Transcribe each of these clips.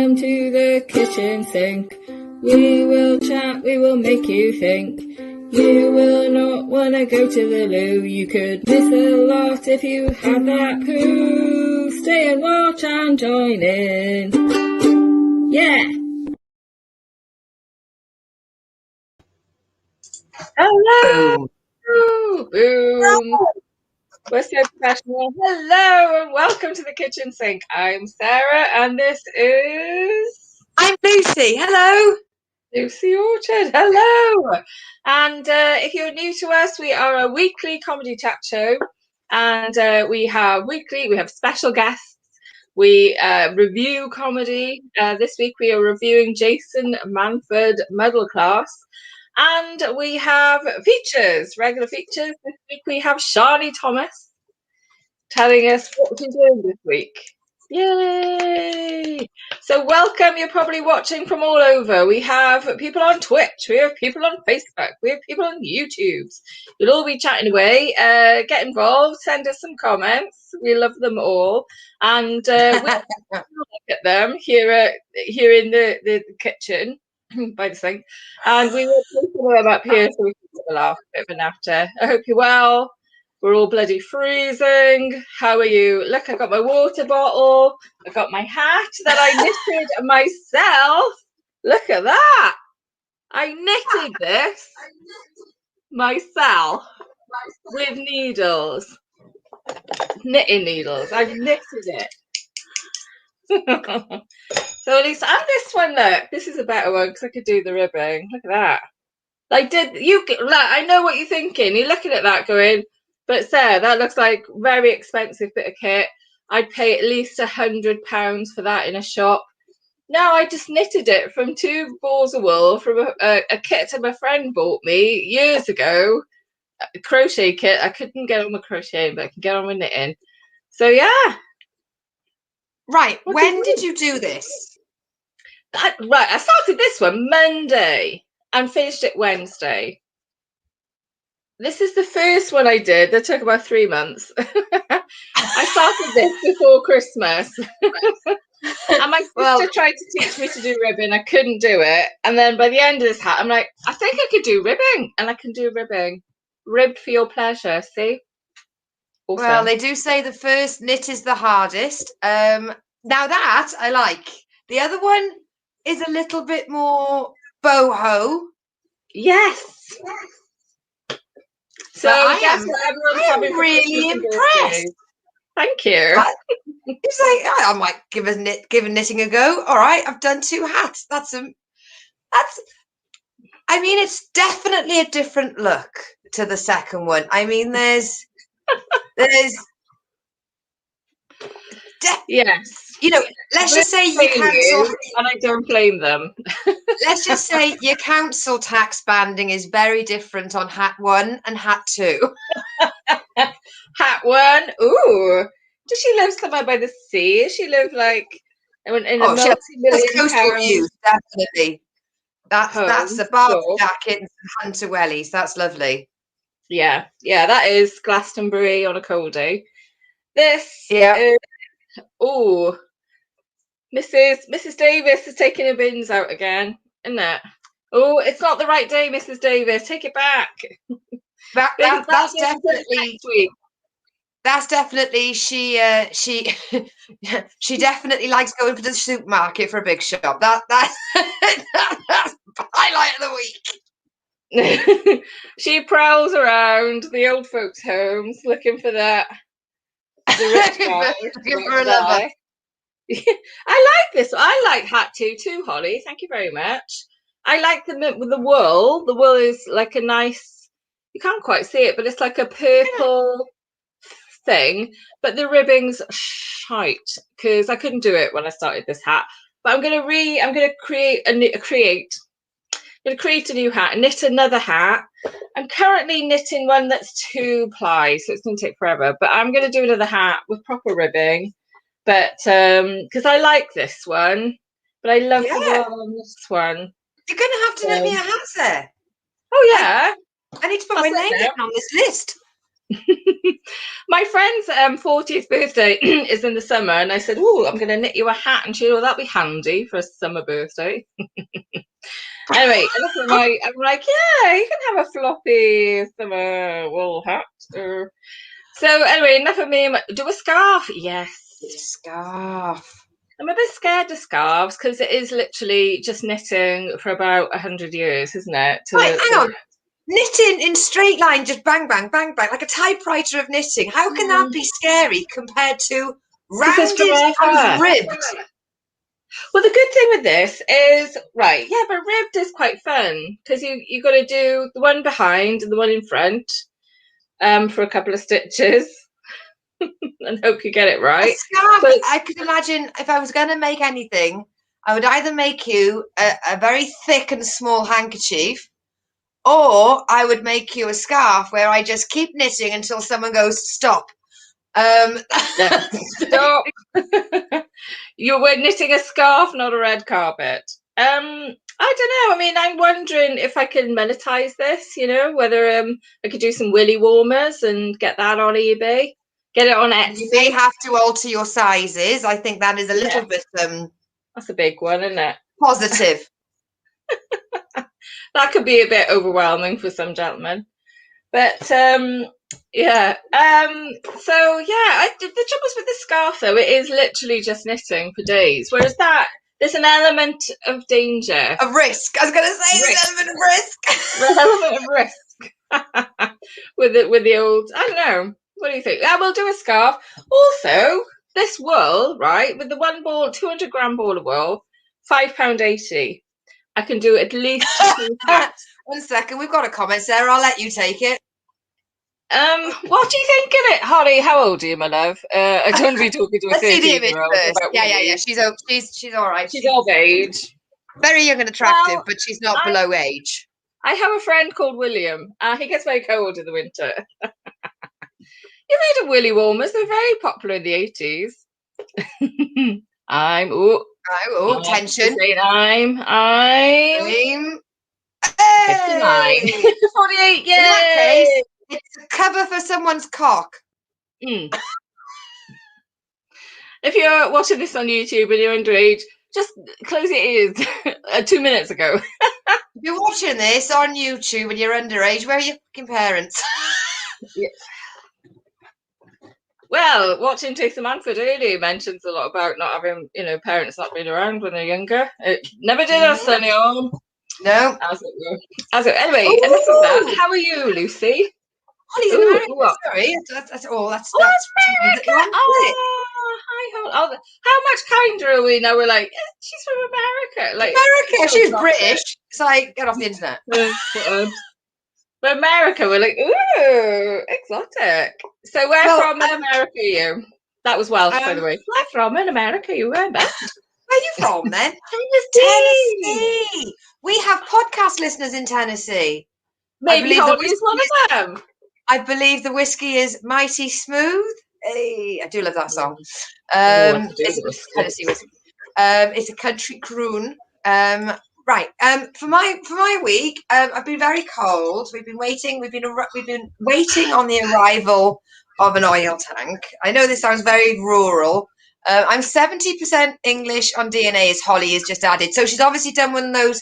Welcome to the kitchen sink. We will chat, we will make you think. You will not want to go to the loo. You could miss a lot if you had that poo. Stay and watch and join in. Yeah! Hello! Boom! We're so professional. Hello and welcome to the kitchen sink. I'm Sarah and this is... I'm Lucy. Hello. Lucy Orchard. Hello. And if you're new to us, we are a weekly comedy chat show. And we have special guests. We review comedy. This week we are reviewing Jason Manford Middle Class. And we have features, regular features. This week we have Shani Thomas telling us what she's doing this week. Yay! So welcome, you're probably watching from all over. We have people on Twitch, we have people on Facebook, we have people on YouTube. You'll all be chatting away. Get involved, send us some comments. We love them all. And we'll look at them here in the kitchen. By the sink, and we will put them up here so we can have a laugh, a bit of a natter. I hope you're well. We're all bloody freezing. How are you? Look, I got my water bottle. I got my hat that I knitted myself. Look at that. I knitted this myself with needles, knitting needles. I've knitted it. So at least, and this one, look, this is a better one because I could do the ribbing. Look at that. I know what you're thinking. You're looking at that going, but Sarah, that looks like very expensive bit of kit. I'd pay at least £100 for that in a shop. No, I just knitted it from 2 balls of wool from a kit that my friend bought me years ago. A crochet kit. I couldn't get on with crocheting, but I can get on with knitting. So yeah. Right, when did you do this? I started this one Monday and finished it Wednesday. This is the first one I did. That took about 3 months. I started this before Christmas. And my sister tried to teach me to do ribbing. I couldn't do it. And then by the end of this hat, I'm like, I think I could do ribbing. And I can do ribbing. Ribbed for your pleasure, see? Awesome. Well, they do say the first knit is the hardest. Now that I like. The other one is a little bit more boho. Yes. So I am really impressed. Thank you. It's like I might give knitting a go. All right, I've done 2 hats. I mean, it's definitely a different look to the second one. I mean, there's yes. You know, let's just say you cancel, and I don't blame them. Let's just say your council tax banding is very different on hat 1 and hat 2. Hat 1, ooh. Does she live somewhere by the sea? Does she live like in a multi-million pounds? Definitely. That's a bar jacket and some hunter wellies. That's lovely. Yeah, that is Glastonbury on a cold day. This is Mrs. Davis is taking her bins out again, isn't it? Oh, it's not the right day, Mrs. Davis. Take it back. That's definitely. That's definitely she definitely likes going to the supermarket for a big shop. That's the highlight of the week. She prowls around the old folks' homes looking for that. The rich guy. Looking for a lover. I like this. I like hat 2 too, Holly. Thank you very much. I like the wool. The wool is like a nice. You can't quite see it, but it's like a purple thing. But the ribbing's shite because I couldn't do it when I started this hat. But I'm gonna create a new hat, knit another hat. I'm currently knitting one that's 2 ply, so it's gonna take forever. But I'm gonna do another hat with proper ribbing. But because I like this one, but I love the one on this one. You're gonna have to knit me a hat, Sarah. Oh yeah, I need to put my name down on this list. my friend's 40th birthday is in the summer, and I said, "Oh, I'm going to knit you a hat," and she said, "Oh, that'll be handy for a summer birthday." Anyway, I'm like, "Yeah, you can have a floppy summer wool hat." So anyway, enough of me. Do a scarf? Yes, a scarf. I'm a bit scared of scarves because it is literally just knitting for about 100 years, isn't it? Right, hang on. Knitting in straight line, just bang, bang, bang, bang, like a typewriter of knitting. How can that be scary compared to rounded and ribbed? Well, the good thing with this is, right, yeah, but ribbed is quite fun because you got to do the one behind and the one in front for a couple of stitches and hope you get it right. A scarf, but I could imagine if I was going to make anything, I would either make you a very thick and small handkerchief, or I would make you a scarf where I just keep knitting until someone goes, stop. Stop. You were knitting a scarf, not a red carpet. I don't know. I mean, I'm wondering if I can monetize this, whether I could do some willy warmers and get that on eBay, get it on Etsy. You may have to alter your sizes. I think that is a little bit that's a big one, isn't it? Positive. That could be a bit overwhelming for some gentlemen. But yeah. So yeah, the trouble is with the scarf though, it is literally just knitting for days. Whereas there's an element of danger. Of risk. I was gonna say there's an element of risk. An element of risk. with the old, I don't know. What do you think? I will do a scarf. Also, this wool, right, with the 200 gram ball of wool, £5.80. I can do at least 2 hats. 1 second, we've got a comment, Sarah. I'll let you take it. What do you think of it, Holly? How old are you, my love? I don't be talking to a 13-year-old. Yeah. She's all right. She's of age. Very young and attractive, but she's not below age. I have a friend called William. He gets very cold in the winter. You've heard of willy warmers? They're very popular in the 80s. Tension. I'm 59. 48, yay! In that case, it's a cover for someone's cock. If you're watching this on YouTube and you're underage, just close your ears 2 minutes ago. If you're watching this on YouTube and you're underage, where are your fucking parents? Yeah. Well, watching Jason Manford earlier mentions a lot about not having, parents not being around when they're younger. It never did us any harm. No. Anyway, enough of that. How are you, Lucy? Holly's in America. Sorry. That's America. Hi, how much kinder are we now? We're like, she's from America. Like America, she's British. It's like, get off the internet. But America, we're like, ooh, exotic. So where from in America are you? That was Welsh, by the way. Where from in America you were, Beth? Where are you from then? Tennessee. We have podcast listeners in Tennessee. Maybe Holly's one of them. I believe the whiskey is mighty smooth. Hey, I do love that song. It's Tennessee whiskey. It's a country croon. Right. For my week, I've been very cold. We've been waiting. We've been waiting on the arrival of an oil tank. I know this sounds very rural. I'm 70% English on DNA, as Holly has just added. So she's obviously done one of those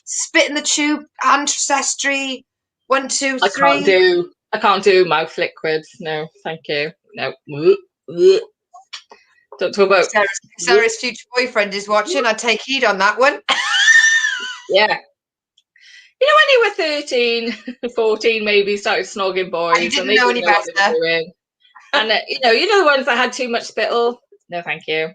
spit in the tube ancestry 1, 2, 3. I can't do mouth liquids. No, thank you. No. Don't talk about Sarah's future boyfriend is watching. I take heed on that one. Yeah. When you were 13, 14, maybe started snogging boys. You didn't know any better. And the ones that had too much spittle. No, thank you.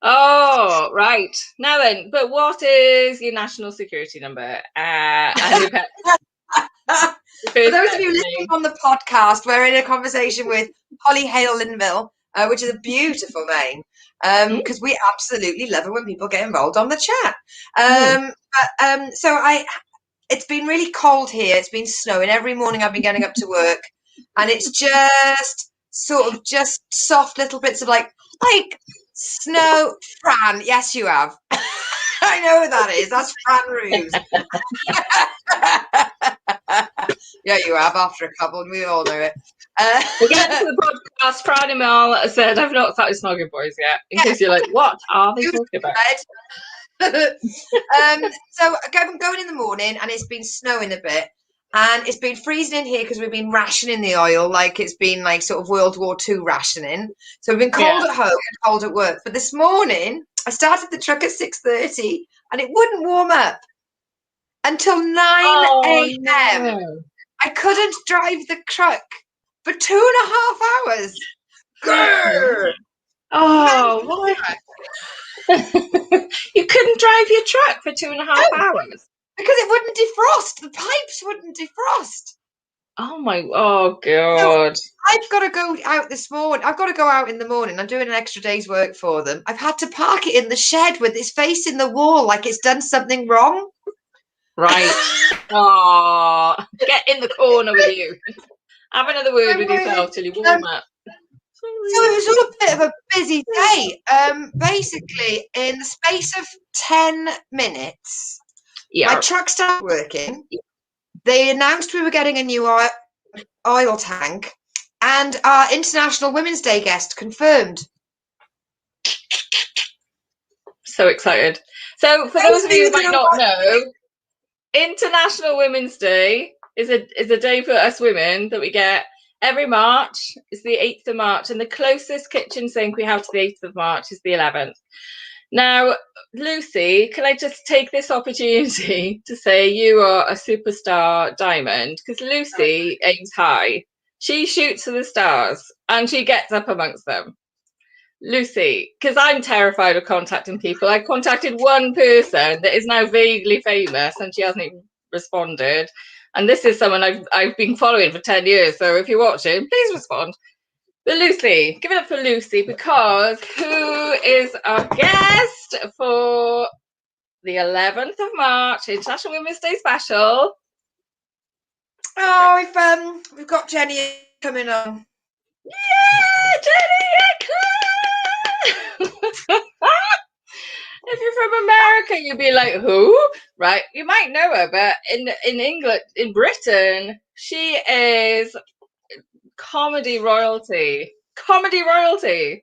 Oh, right. Now then, but what is your national security number? And For those of you listening on the podcast, we're in a conversation with Holly Hale Linville, which is a beautiful name, because we absolutely love it when people get involved on the chat. It's been really cold here. It's been snowing. Every morning I've been getting up to work, and it's just just soft little bits of like snow. Fran, yes, you have. I know who that is. That's Fran Roos. Yeah, you have after a couple, and we all know it. Again, to the podcast, Friday Mel said, I've not started Snogging Boys yet. In case you're like, what are they talking about? So I'm going in the morning, and it's been snowing a bit, and it's been freezing in here because we've been rationing the oil, like it's been like sort of World War II rationing. So we've been cold at home and cold at work. But this morning, I started the truck at 6:30, and it wouldn't warm up until 9 a.m. No. I couldn't drive the truck for 2.5 hours. Grrr! Oh, why? You couldn't drive your truck for 2.5 hours because it wouldn't defrost. The pipes wouldn't defrost. Oh God. So I've got to go out this morning. I've got to go out in the morning. I'm doing an extra day's work for them. I've had to park it in the shed with its face in the wall, like it's done something wrong. Right. Oh, get in the corner with you. Have another word with yourself till you warm up. So it was all a bit of a busy day. Basically, in the space of 10 minutes, my truck started working. They announced we were getting a new oil tank, and our International Women's Day guest confirmed. So excited. So for those of you who might not know, International Women's Day is a day for us women that we get every March. It's the 8th of March, and the closest kitchen sink we have to the 8th of March is the 11th. Now, Lucy, can I just take this opportunity to say you are a superstar diamond? Because Lucy aims high. She shoots for the stars, and she gets up amongst them. Lucy, because I'm terrified of contacting people. I contacted one person that is now vaguely famous, and she hasn't even responded. And this is someone I've been following for 10 years. So if you're watching, please respond. But Lucy, give it up for Lucy, because who is our guest for the 11th of March International Women's Day special? Oh, we've got Jenny coming on. Yeah, Jenny! If you're from America, you'd be like, who? Right? You might know her, but in England, in Britain, she is comedy royalty. Comedy royalty.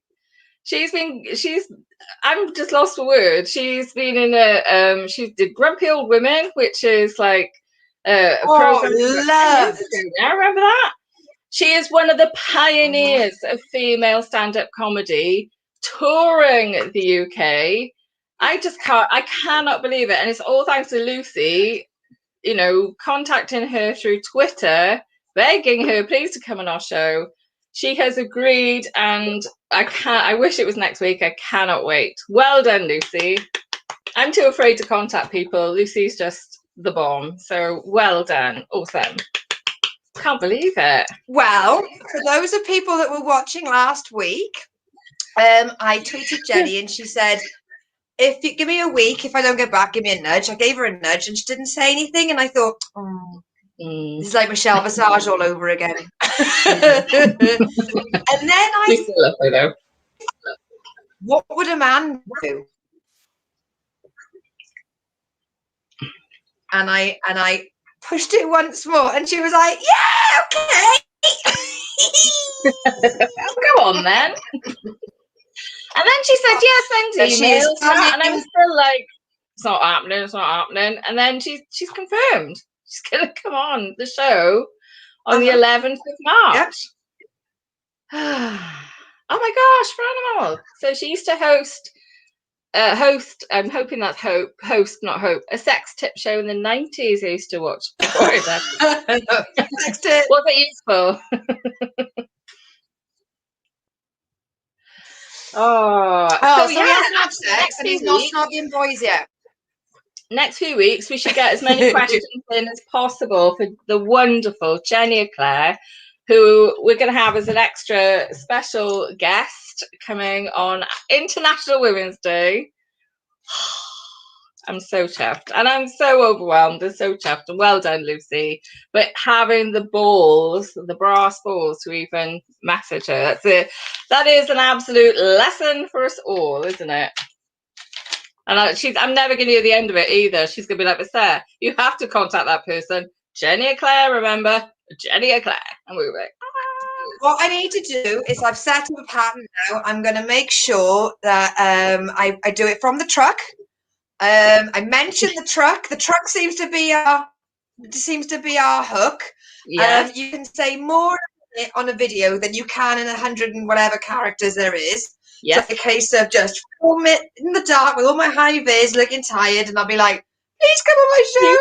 I'm just lost for words. She's been in she did Grumpy Old Women, which is like a program. Love. I remember that. She is one of the pioneers of female stand-up comedy, touring the UK. I cannot believe it. And it's all thanks to Lucy, contacting her through Twitter, begging her please to come on our show. She has agreed, and I wish it was next week. I cannot wait. Well done, Lucy. I'm too afraid to contact people. Lucy's just the bomb. So well done. Awesome. Can't believe it. Well, for those of people that were watching last week, I tweeted Jenny and she said, if you give me a week, if I don't get back, give me a nudge. I gave her a nudge and she didn't say anything. And I thought, this is like Michelle Visage all over again. And then I thought, what would a man do? And I pushed it once more and she was like, yeah, okay. Go on then. And then she said, yeah, send emails. And I was still like, it's not happening. And then she's confirmed. She's going to come on the show on the 11th of March. Yep. Oh my gosh, phenomenal. So she used to host, I'm hoping that's host, not hope, a sex tip show in the 90s I used to watch before sex tip. Was it useful? So he hasn't had sex and he's not snogging boys yet. Next few weeks, we should get as many questions in as possible for the wonderful Jenny Claire, who we're going to have as an extra special guest coming on International Women's Day. I'm so chuffed, and I'm so overwhelmed and so chuffed, and well done, Lucy. But having the balls, the brass balls, to even message her, that is an absolute lesson for us all, isn't it? And I'm never going to hear the end of it either. She's going to be like, but Sarah, you have to contact that person. Jenny Eclair, remember? Jenny Eclair. And we were like, what I need to do is I've set up a pattern now. I'm going to make sure that I do it from the truck. I mentioned the truck. The truck seems to be our hook. yes. You can say more on a video than you can in 100 and whatever characters there is. Yes. So a case of just film it in the dark with all my high vis, looking tired, and I'll be like, please come on my show.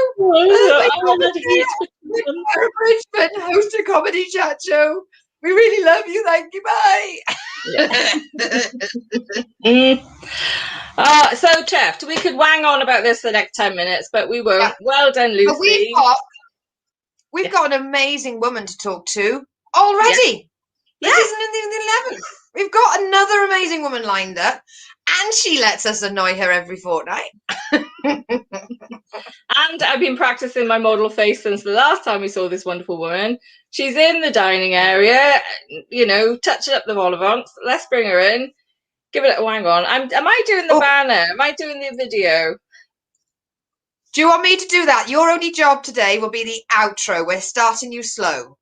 Ira Bridgman, host a comedy chat show. We really love you. Thank you. Bye. Yeah. So, Chef, we could wang on about this for the next 10 minutes, but we won't. Yeah. Well done, Lucy. We've got an amazing woman to talk to already. Yeah. This isn't in the 11th. We've got another amazing woman lined up, and she lets us annoy her every fortnight. And I've been practicing my model face since the last time we saw this wonderful woman. She's in the dining area, touching up the vol au vent. Let's bring her in. Give it a wang on. Am I doing the banner? Am I doing the video? Do you want me to do that? Your only job today will be the outro. We're starting you slow.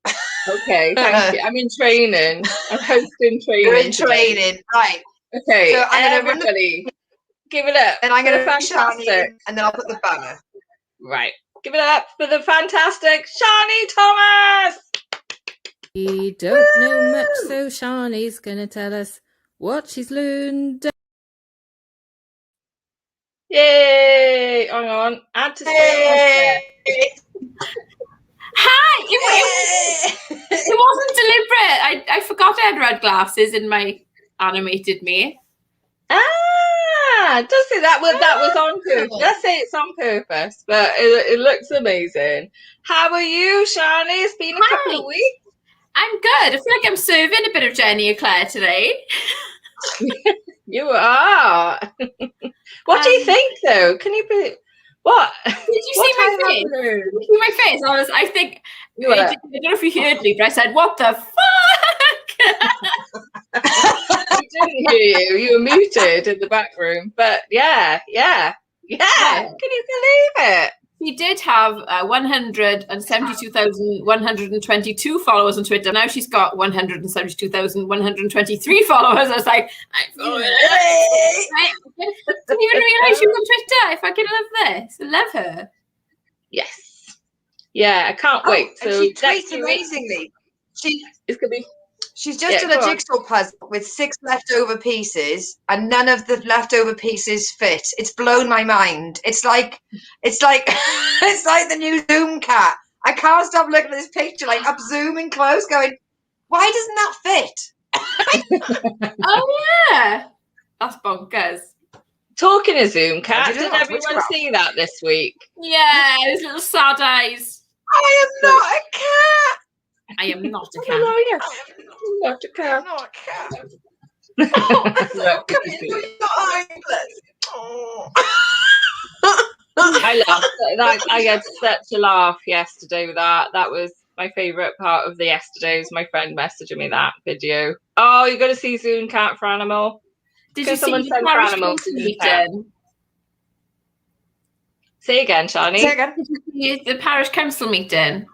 Okay, thank you. I'm in training. I'm hosting training. You're in training, right? Okay, so everybody, give it up. And I'm going to fantastic, and then I'll put the banner. Right, give it up for the fantastic Shani Thomas. We don't know much, so Shani's going to tell us what she's learned. Yay! Hang on, add to Hi! It wasn't deliberate. I forgot I had red glasses in my animated me. Does say that was on purpose. Let's say it's on purpose, but it looks amazing. How are you, Shani? It's been a couple of weeks. I'm good. I feel like I'm serving a bit of Jenny Eclair today. You are. What do you think, though? Can you be? What? Did you see my face? Did you see my face? I don't know if you heard me, but I said, "What the fuck?" I didn't hear you. You were muted in the back room. But yeah. Can you believe it? She did have 172,122 followers on Twitter. Now she's got 172,123 followers. I was like, I didn't even realize she was on Twitter. I fucking love this. I love her. Yes. Yeah, I can't wait. So she tweets amazingly. She's just done a jigsaw puzzle with 6 leftover pieces, and none of the leftover pieces fit. It's blown my mind. It's like the new Zoom cat. I can't stop looking at this picture, like up zooming close, going, why doesn't that fit? Oh yeah, that's bonkers. Talking of Zoom cat, did everyone see that this week? Yeah, his little sad eyes. I am not a cat. I am not a cat. Oh, yeah. Not a cat. I'm not a cat. Oh, come here, you're I laughed. I had such a laugh yesterday with that. That was my favourite part of the yesterdays. My friend messaging me that video. Oh, you're going to see Zoom cat for animal? Did you see the parish council meeting? Say again, Shani. Say again. Did you see the parish council meeting?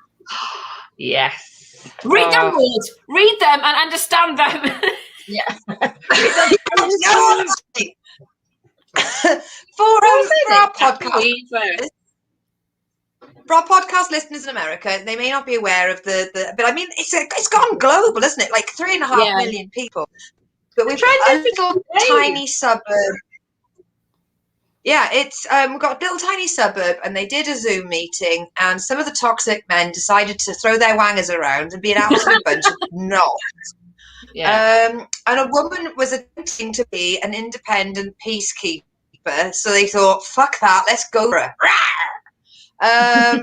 Yes. Read them, Rules. Read them and understand them. Yeah. For our podcast listeners in America, they may not be aware of but I mean, it's gone global, isn't it? Like 3.5 million people. But we've got a little tiny suburb. Yeah, we've got a little tiny suburb, and they did a Zoom meeting, and some of the toxic men decided to throw their wangers around and be an absolute bunch of knobs. Yeah. And a woman was attempting to be an independent peacekeeper, so they thought, fuck that, let's go for it.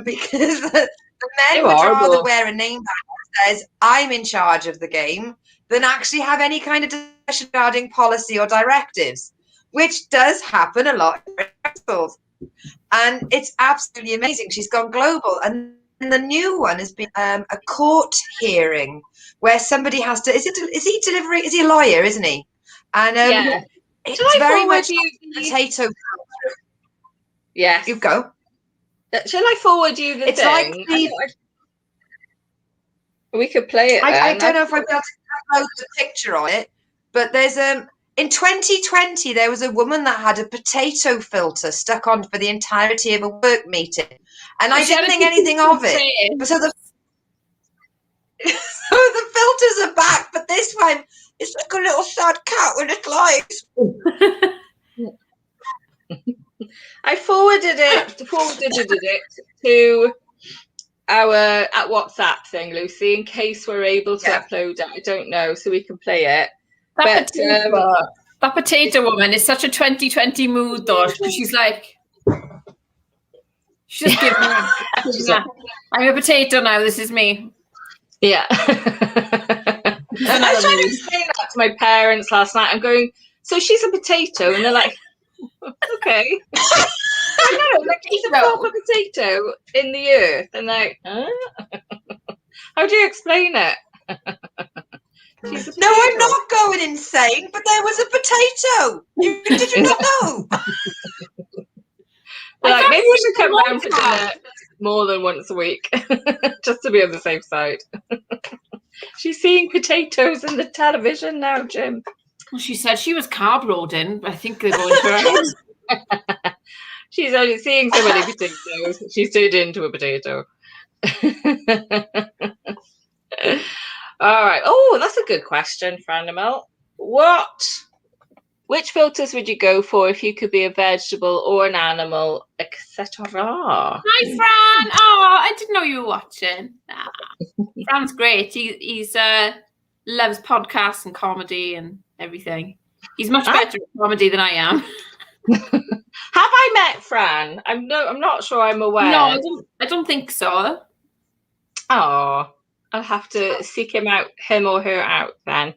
Because the men would rather wear a name that says, I'm in charge of the game, than actually have any kind of discussion regarding policy or directives, which does happen a lot in councils. And it's absolutely amazing. She's gone global. And the new one has been a court hearing where somebody has to, is he a lawyer, isn't he? And it's very much potato. Yes. You go. Shall I forward you the It's thing? like the, We could play it. I then. don't know if I'll be able to upload the picture on it, but there's in 2020 there was a woman that had a potato filter stuck on for the entirety of a work meeting, and I didn't think anything of it. But so the filters are back, but this time it's like a little sad cat with little eyes. I forwarded it to our at WhatsApp thing, Lucy, in case we're able to upload it. I don't know, so we can play it. That potato woman is such a 2020 mood, though. She's like, she's just giving me. I'm a potato now. This is me. Yeah. I was trying to explain that to my parents last night. I'm going, so she's a potato, and they're like, okay. I know, like she's a proper potato in the earth, and like, huh? How do you explain it? No, I'm not going insane, but there was a potato. Did you not know? Like, maybe we should come round for dinner more than once a week, just to be on the safe side. She's seeing potatoes in the television now, Jim. Well, she said she was carb loading. I think they're going for her. She's only seeing so many potatoes. She's turned into a potato. All right. Oh, that's a good question, Franimel. Which filters would you go for if you could be a vegetable or an animal, etc.? Hi, Fran. Oh, I didn't know you were watching. Fran's great. He's loves podcasts and comedy and everything. He's much better at comedy than I am. Have I met Fran? I'm not sure I'm aware. No, I don't think so. Oh, I'll have to seek him or her out then.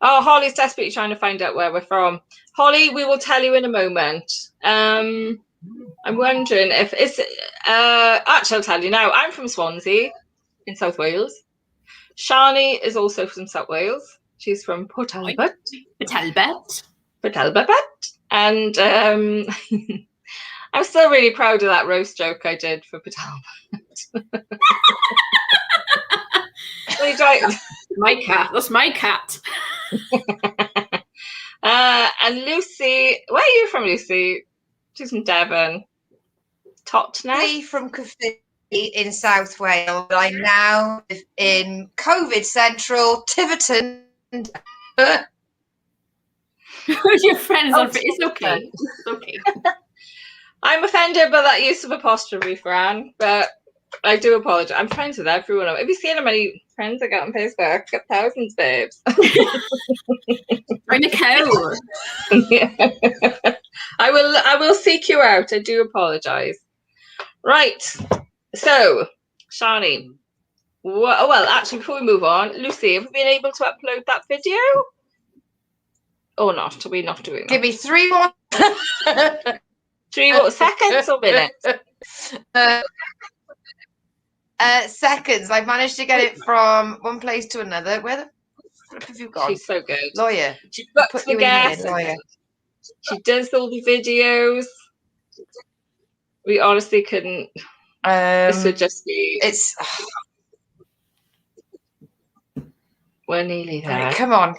Oh, Holly's desperately trying to find out where we're from. Holly, we will tell you in a moment. I'm wondering if it's actually I'll tell you now. I'm from Swansea in South Wales. Shani is also from South Wales. She's from Port Talbot. And I'm still really proud of that roast joke I did for Port Talbot. My cat. That's my cat. And Lucy, where are you from, Lucy? She's from Devon. Totnes? From Caerphilly in South Wales. I now live in COVID Central, Tiverton. Your friends on it's okay. It's okay. I'm offended by that use of apostrophe, Fran, but I do apologize. I'm friends with everyone. Have you seen how many friends I got on Facebook? I've got thousands, babes. I'm a cow. Yeah. I will seek you out. I do apologize. Right. So, Shani. Well, actually, before we move on, Lucy, have we been able to upload that video? Or not? Are we not doing that? Give me 3 more. 3 more seconds or minutes? Seconds. I've managed to get it from one place to another. Where the flip have you gone? She's so good. Lawyer. She puts the guests. She does all the videos. We honestly couldn't. This would just be. We're nearly there. Right, come on,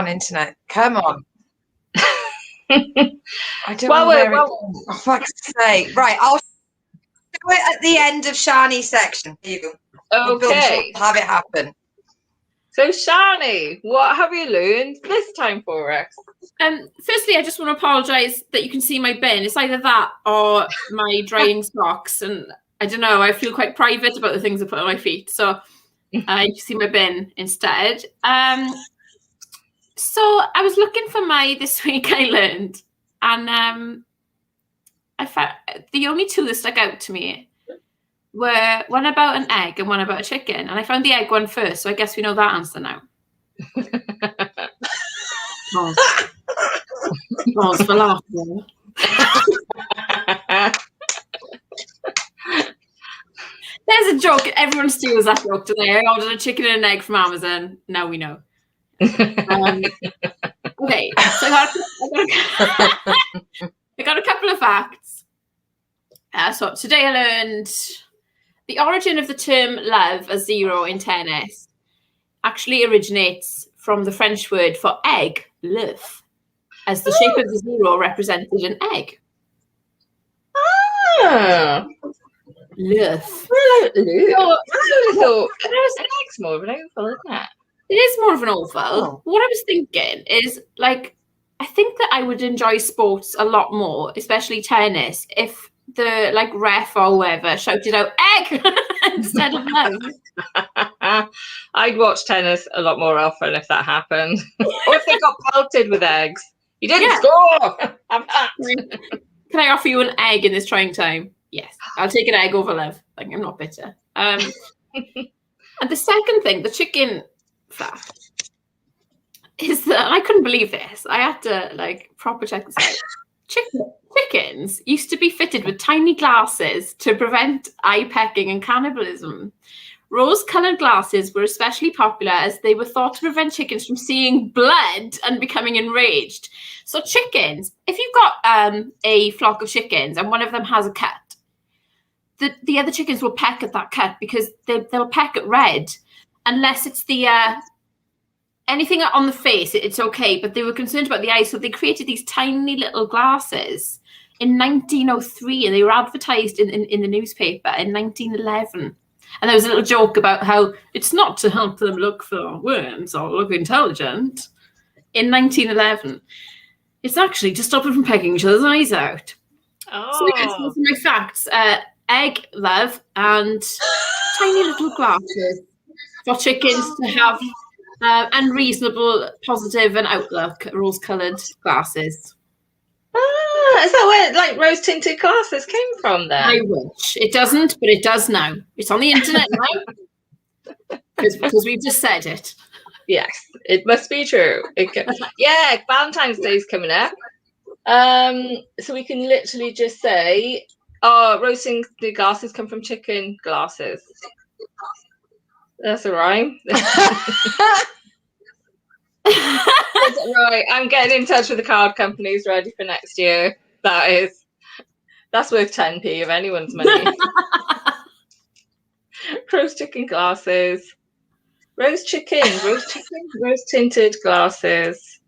internet. Come on. I don't know where oh, fuck's sake. Right, I'll do it at the end of Shani's section. Here you go. Okay. We'll have it happen. So, Shani, what have you learned this time for us? Firstly, I just want to apologise that you can see my bin. It's either that or my drying socks. And I don't know, I feel quite private about the things I put on my feet. So you can see my bin instead. So I was looking for my This Week I Learned. And I found the only 2 that stuck out to me were one about an egg and one about a chicken. And I found the egg one first, so I guess we know that answer now. Pause for laughter. There's a joke. Everyone steals that joke today. I ordered a chicken and an egg from Amazon. Now we know. Okay, so I got a couple of facts. So today I learned the origin of the term love as zero in tennis actually originates from the French word for egg, l'œuf, as the shape of the zero represented an egg. Ah. L'œuf. I would have thought it was an egg more of an oval, isn't it? It is more of an oval. Oh. What I was thinking is, like, I think that I would enjoy sports a lot more, especially tennis, if the like ref or whoever shouted out egg instead of love. I'd watch tennis a lot more often if that happened. Or if they got pelted with eggs. You didn't score! Have that. Can I offer you an egg in this trying time? Yes. I'll take an egg over love. Like, I'm not bitter. And the second thing, the chicken fact, is that I couldn't believe this. I had to like proper check this out. Chickens used to be fitted with tiny glasses to prevent eye pecking and cannibalism. Rose-coloured glasses were especially popular as they were thought to prevent chickens from seeing blood and becoming enraged. So chickens, if you've got a flock of chickens and one of them has a cut, the other chickens will peck at that cut because they'll peck at red, unless it's the anything on the face, it's okay, but they were concerned about the eyes, so they created these tiny little glasses in 1903, and they were advertised in the newspaper in 1911. And there was a little joke about how it's not to help them look for worms or look intelligent. In 1911, it's actually to stop them from pecking each other's eyes out. Oh. So yes, those are my facts. Egg, love, and tiny little glasses for chickens to have unreasonable, positive, and outlook, rose-coloured glasses. Ah, is that where like rose-tinted glasses came from then? I wish. It doesn't, but it does now. It's on the internet now. Because we've just said it. Yes, it must be true. Yeah, Valentine's Day's coming up. So we can literally just say, rose-tinted glasses come from chicken glasses. That's a rhyme. Right, I'm getting in touch with the card companies ready for next year. That's worth 10p of anyone's money. Rose chicken glasses. Rose tinted glasses.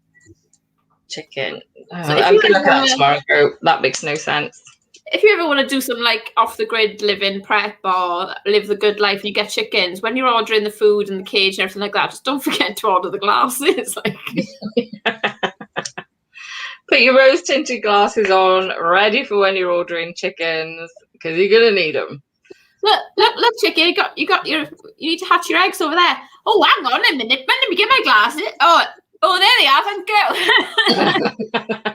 Chicken. I'm gonna look at that tomorrow. That makes no sense. If you ever want to do some like off the grid living prep or live the good life and you get chickens, when you're ordering the food and the cage and everything like that, just don't forget to order the glasses. Put your rose tinted glasses on, ready for when you're ordering chickens, because you're gonna need them. Look, chicken, you need to hatch your eggs over there. Oh, hang on a minute, let me get my glasses. Oh, there they are, thank you.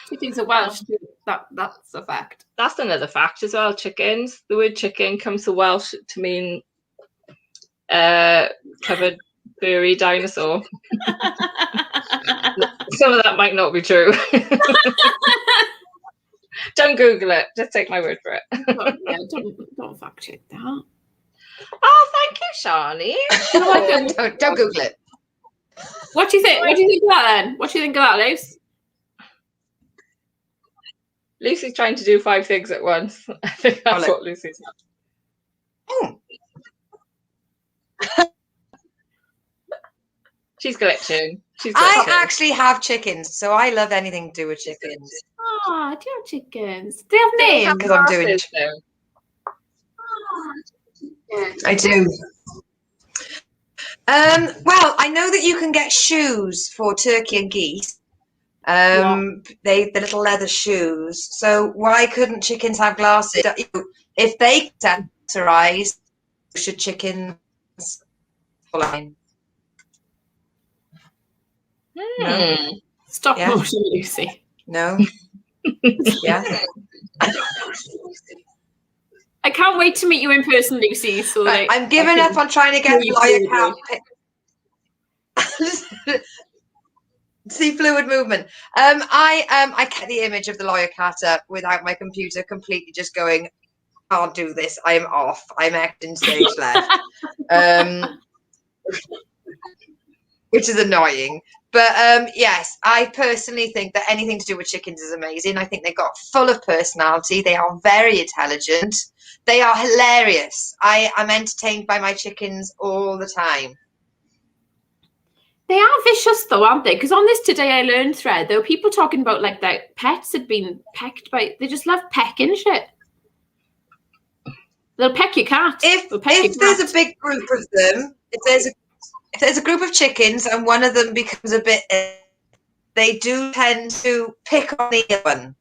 Chickens are Welsh too. That's a fact. That's another fact as well. Chickens. The word chicken comes to Welsh to mean covered furry dinosaur. Some of that might not be true. Don't Google it. Just take my word for it. Don't fact check that. Oh, thank you, Shani. Don't Google it. What do you think? What do you think of that then? What do you think of that, Luce? Lucy's trying to do 5 things at once. I think that's what Lucy's Oh. She's glitching. I actually have chickens, so I love anything to do with chickens. Oh, do you have chickens? Do you have names? Because I'm doing it. I do. Well, I know that you can get shoes for turkey and geese. The little leather shoes. So why couldn't chickens have glasses? If they accessorize, should chickens follow? No. Stop motion, Lucy. No. Yeah. I can't wait to meet you in person, Lucy. So right, I'm giving up on trying to get lawyer cat. See fluid movement. I get the image of the lawyer cat up without my computer completely just going, can't do this. I am off. I'm acting stage left. Which is annoying. But yes, I personally think that anything to do with chickens is amazing. I think they've got full of personality. They are very intelligent. They are hilarious. I am entertained by my chickens all the time. They are vicious though, aren't they? Because on this Today I Learned thread, there were people talking about like that pets had been pecked by, they just love pecking shit. They'll peck your cat. If there's a big group of them, if there's a group of chickens and one of them becomes a bit, they do tend to pick on the other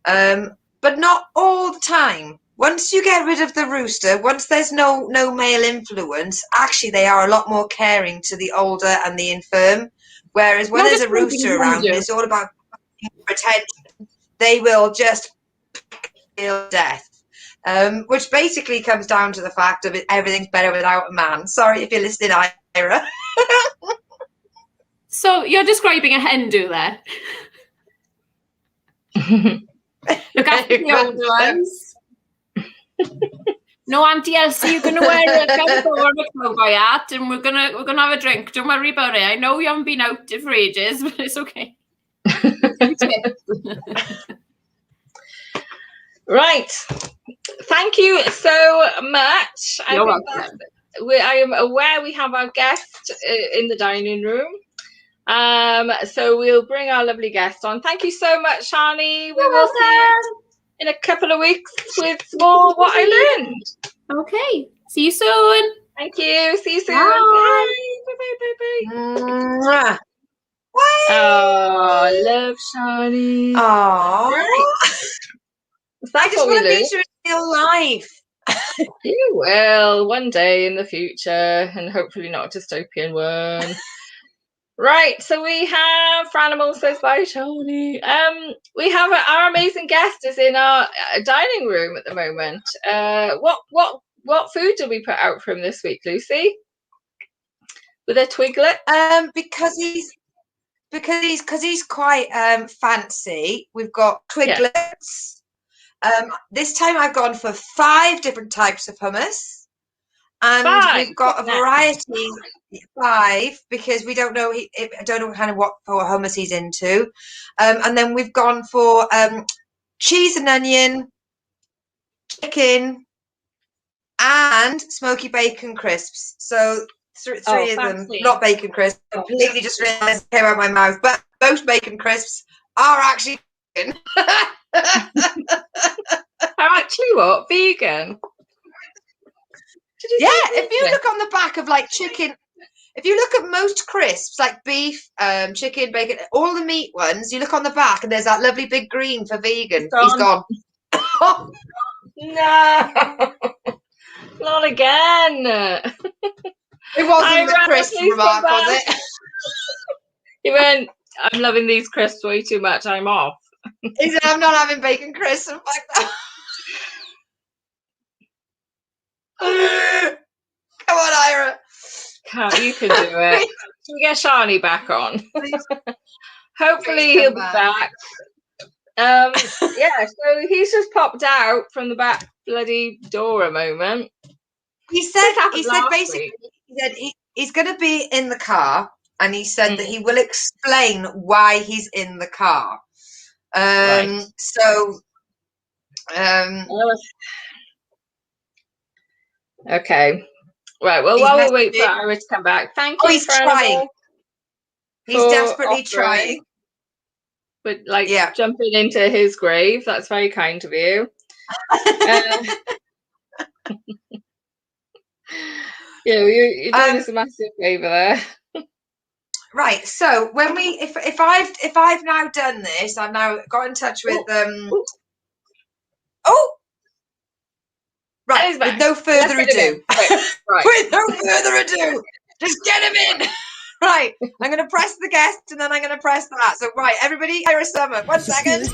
one, but not all the time. Once you get rid of the rooster, once there's no male influence, actually they are a lot more caring to the older and the infirm. Whereas when there's a rooster around, it's all about attention. They will just kill death. Which basically comes down to the fact of everything's better without a man. Sorry if you're listening, Ira. So you're describing a hen do there. Look after the older ones. No, Auntie Elsie, you're gonna wear a cowboy hat, and we're gonna have a drink. Don't worry about it. I know you haven't been out for ages, but it's okay. Right. Thank you so much. You're welcome. I am aware we have our guest in the dining room. So we'll bring our lovely guest on. Thank you so much, Shani. We will see you in a couple of weeks with more What I Learned. Okay. See you soon. Thank you. See you soon. Bye. Bye. Oh, love Shani. Oh. I just want to meet her in real life. You will one day in the future, and hopefully not a dystopian one. Right, so we have Franimal says bye, Shani. We have our amazing guest is in our dining room at the moment. What food did we put out for him this week, Lucy? With a twiglet? Because he's quite fancy. We've got twiglets. This time I've gone for 5 different types of hummus, and we've got a variety. 5 because we don't know. I don't know kind of what hummus he's into, and then we've gone for cheese and onion, chicken, and smoky bacon crisps. So 3 of them, not bacon crisps. I completely just realised it came out of my mouth, but most bacon crisps are actually vegan. Are actually what? Vegan? Yeah, if you look on the back of like chicken, if you look at most crisps like beef, chicken, bacon, all the meat ones, you look on the back and there's that lovely big green for vegan. He's gone. No, not again. It wasn't the crisp remark, was it? He went, I'm loving these crisps way too much. I'm off. He said, I'm not having bacon crisps. I'm like, come on, Ira. You can do it. Can we get Shani back on? Hopefully he'll be back. Yeah, so he's just popped out from the back bloody door a moment. He said basically he's going to be in the car, and he said that he will explain why he's in the car. Right. So okay. Right, well, while we wait for Ira to come back, thank you. He's trying. He's desperately trying. But jumping into his grave, that's very kind of you. You're doing us a massive favour there. Right, so when if I've now done this, I've now got in touch with right, with no further ado. Right. With no further ado, just get him in. Right, I'm going to press the guest and then I'm going to press that. So, right, everybody, Ira Summer, 1 second.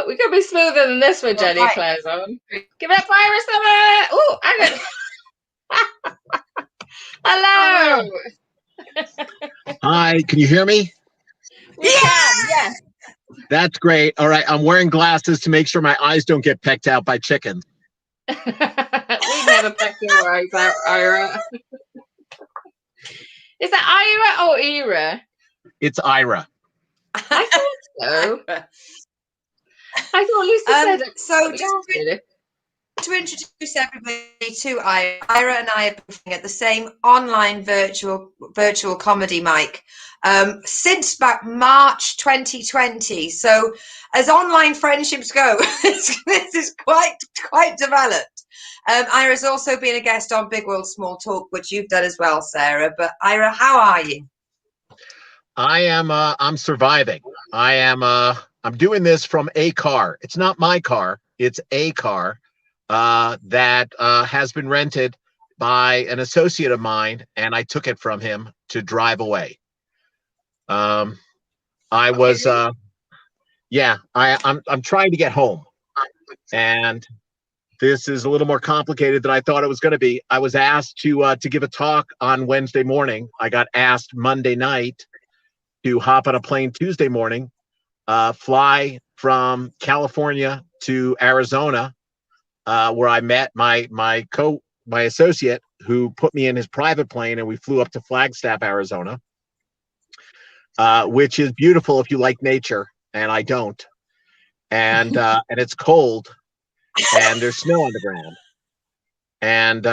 We could be smoother than this with Jenny Claire's on. Give it up for Ira Summer. Oh, hello. Hi, can you hear me? Yes. That's great. All right, I'm wearing glasses to make sure my eyes don't get pecked out by chickens. We never gotta peck your eyes out, Ira. Is it Ira or Ira? It's Ira. I thought so. I thought Lucy said it. So to introduce everybody to Ira and I are performing at the same online virtual comedy mic since about March 2020. So as online friendships go, this is quite developed. Ira's also been a guest on Big World Small Talk, which you've done as well, Sarah. But Ira, how are you? I'm surviving. I'm doing this from a car. It's not my car. It's a car that has been rented by an associate of mine, and I took it from him to drive away. I'm trying to get home, and this is a little more complicated than I thought it was going to be. I was asked to give a talk on Wednesday morning. I got asked Monday night to hop on a plane Tuesday morning, fly from California to Arizona, where I met my associate who put me in his private plane, and we flew up to Flagstaff, Arizona, which is beautiful if you like nature, and I don't. And it's cold, and there's snow on the ground, and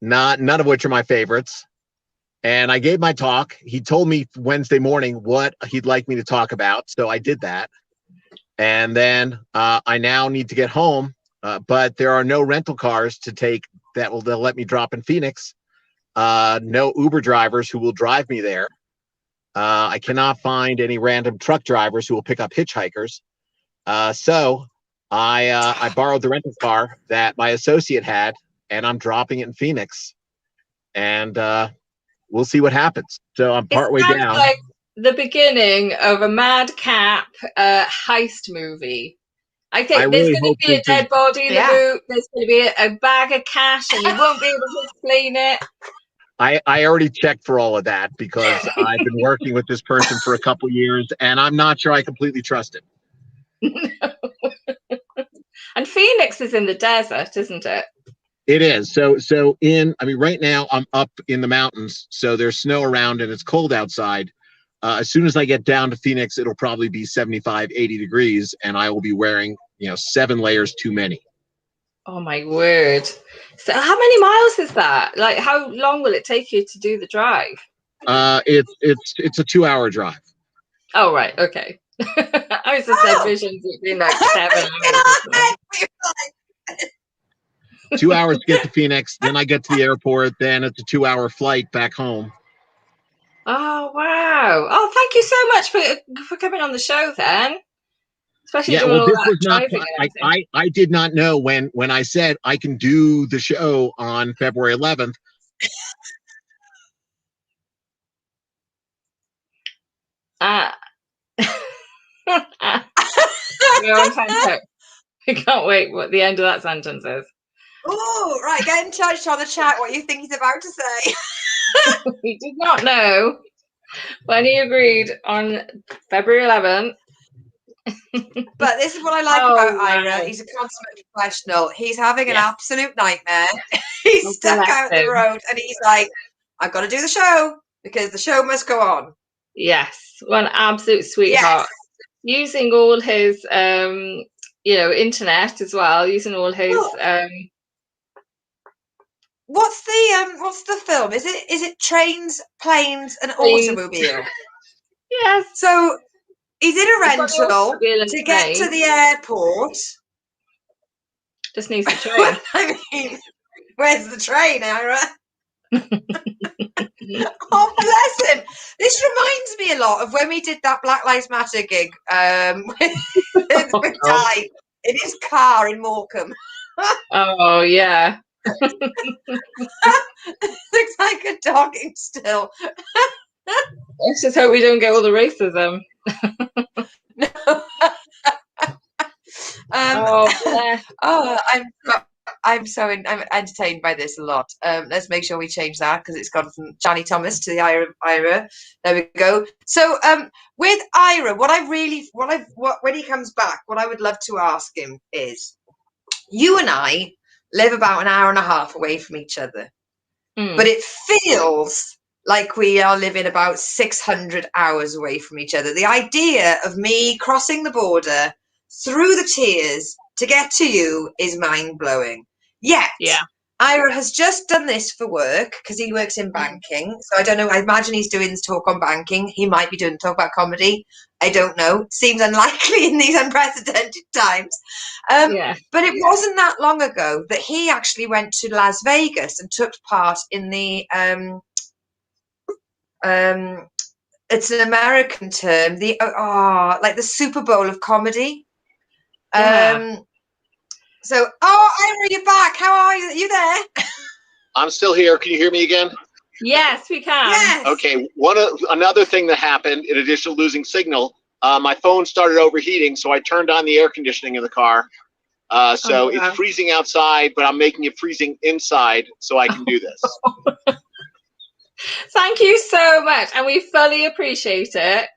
none of which are my favorites. And I gave my talk. He told me Wednesday morning what he'd like me to talk about, so I did that. And then I now need to get home, but there are no rental cars to take they'll let me drop in Phoenix. No Uber drivers who will drive me there. I cannot find any random truck drivers who will pick up hitchhikers. So I borrowed the rental car that my associate had, and I'm dropping it in Phoenix. And we'll see what happens. So I'm partway down. Like the beginning of a madcap heist movie. I think there's going to be a dead body in the boot. There's going to be a bag of cash, and you won't be able to explain it. I already checked for all of that because I've been working with this person for a couple of years, and I'm not sure I completely trust him. No. And Phoenix is in the desert, isn't it? It is. So right now I'm up in the mountains, so there's snow around and it's cold outside. As soon as I get down to Phoenix, it'll probably be 75, 80 degrees, and I will be wearing, 7 layers too many. Oh my word. So how many miles is that? Like, how long will it take you to do the drive? It's a 2-hour drive. Oh, right. Okay. I was just envisioning it being like 7 hours. 2 hours to get to Phoenix, then I get to the airport, then it's a 2-hour flight back home. Oh, wow. Oh, thank you so much for coming on the show then. Especially doing all that driving. I did not know when I said I can do the show on February 11th. I can't wait what the end of that sentence is. Oh, right. Get in touch on the chat what you think he's about to say. He did not know when he agreed on February 11th. But this is what I like about Ira. He's a consummate professional. He's having an absolute nightmare. He's stuck out the road, and he's like, I've got to do the show because the show must go on. Yes, one absolute sweetheart. Yes. Using all his internet as well, using all his What's the film? Is it Trains, Planes, and Automobile? Yes. So he did a rental to get to the airport. Just needs the train. I mean, where's the train, Ira? Oh, bless him. This reminds me a lot of when we did that Black Lives Matter gig with Ty in his car in Morecambe. Oh, yeah. Looks like a dogging still. Let's just hope we don't get all the racism. I'm entertained by this a lot. Let's make sure we change that because it's gone from Johnny Thomas to the Ira. There we go. So with Ira, when he comes back, what I would love to ask him is, you and I live about an hour and a half away from each other. But it feels like we are living about 600 hours away from each other. The idea of me crossing the border through the tears to get to you is mind-blowing. Yet, Ira has just done this for work because he works in banking. So I don't know. I imagine he's doing this talk on banking. He might be doing talk about comedy. I don't know. Seems unlikely in these unprecedented times. But it wasn't that long ago that he actually went to Las Vegas and took part in the it's an American term, the like the Super Bowl of comedy. So, Ira, you're back. How are you? Are you there? I'm still here. Can you hear me again? Yes, we can. Yes. Okay. Another thing that happened, in addition to losing signal, my phone started overheating, so I turned on the air conditioning in the car. So it's freezing outside, but I'm making it freezing inside so I can do this. Thank you so much, and we fully appreciate it.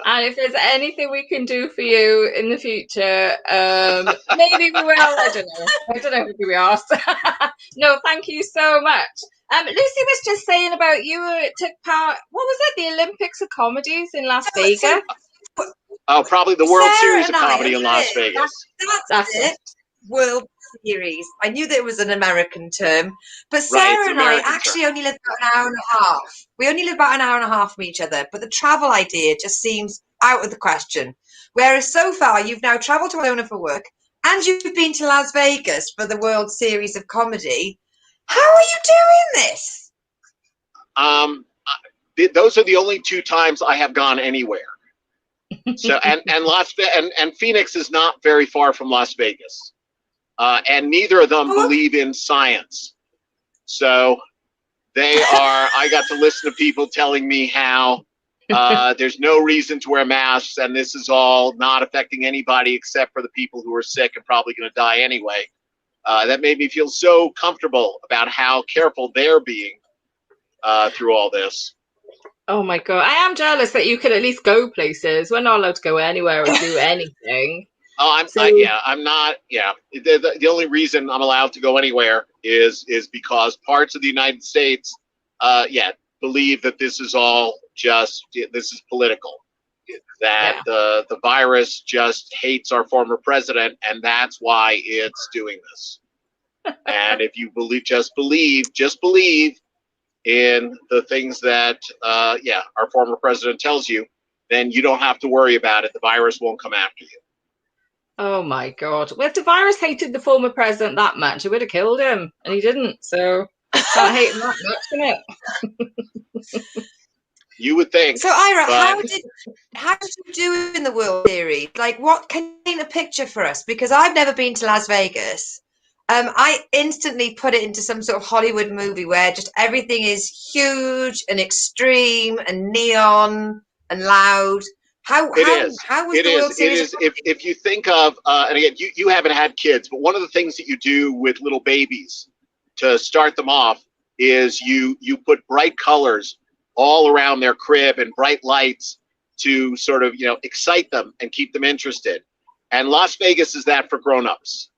And if there's anything we can do for you in the future, maybe we will. I don't know if we ask. No, thank you so much. Lucy was just saying about you took part. What was it? The Olympics of Comedies in Las Vegas. Oh, probably the World Sarah Series of Comedy in Las Vegas. That's it. World Series. I knew that it was an American term, but Sarah and I actually only live about an hour and a half. We only live about an hour and a half from each other, but the travel idea just seems out of the question. Whereas so far, you've now travelled to Iona for work, and you've been to Las Vegas for the World Series of Comedy. How are you doing this? Those are the only 2 times I have gone anywhere. So and Phoenix is not very far from Las Vegas. And neither of them believe in science. So I got to listen to people telling me how there's no reason to wear masks and this is all not affecting anybody except for the people who are sick and probably going to die anyway. That made me feel so comfortable about how careful they're being through all this. Oh my God. I am jealous that you could at least go places. We're not allowed to go anywhere or do anything. Oh, I'm not. Yeah, the only reason I'm allowed to go anywhere is because parts of the United States, believe that this is all this is political. That the virus just hates our former president, and that's why it's doing this. And if you just believe in the things that our former president tells you, then you don't have to worry about it. The virus won't come after you. Oh my God. Well, if the virus hated the former president that much, it would have killed him. And he didn't. So can't hate him that much, can it? You would think. So Ira, how did you do in the World Series? Like, what can you paint a picture for us? Because I've never been to Las Vegas. I instantly put it into some sort of Hollywood movie where just everything is huge and extreme and neon and loud. How was the World Series? If you think of, and again, you haven't had kids, but one of the things that you do with little babies to start them off is you put bright colors all around their crib and bright lights to sort of, excite them and keep them interested. And Las Vegas is that for grown-ups.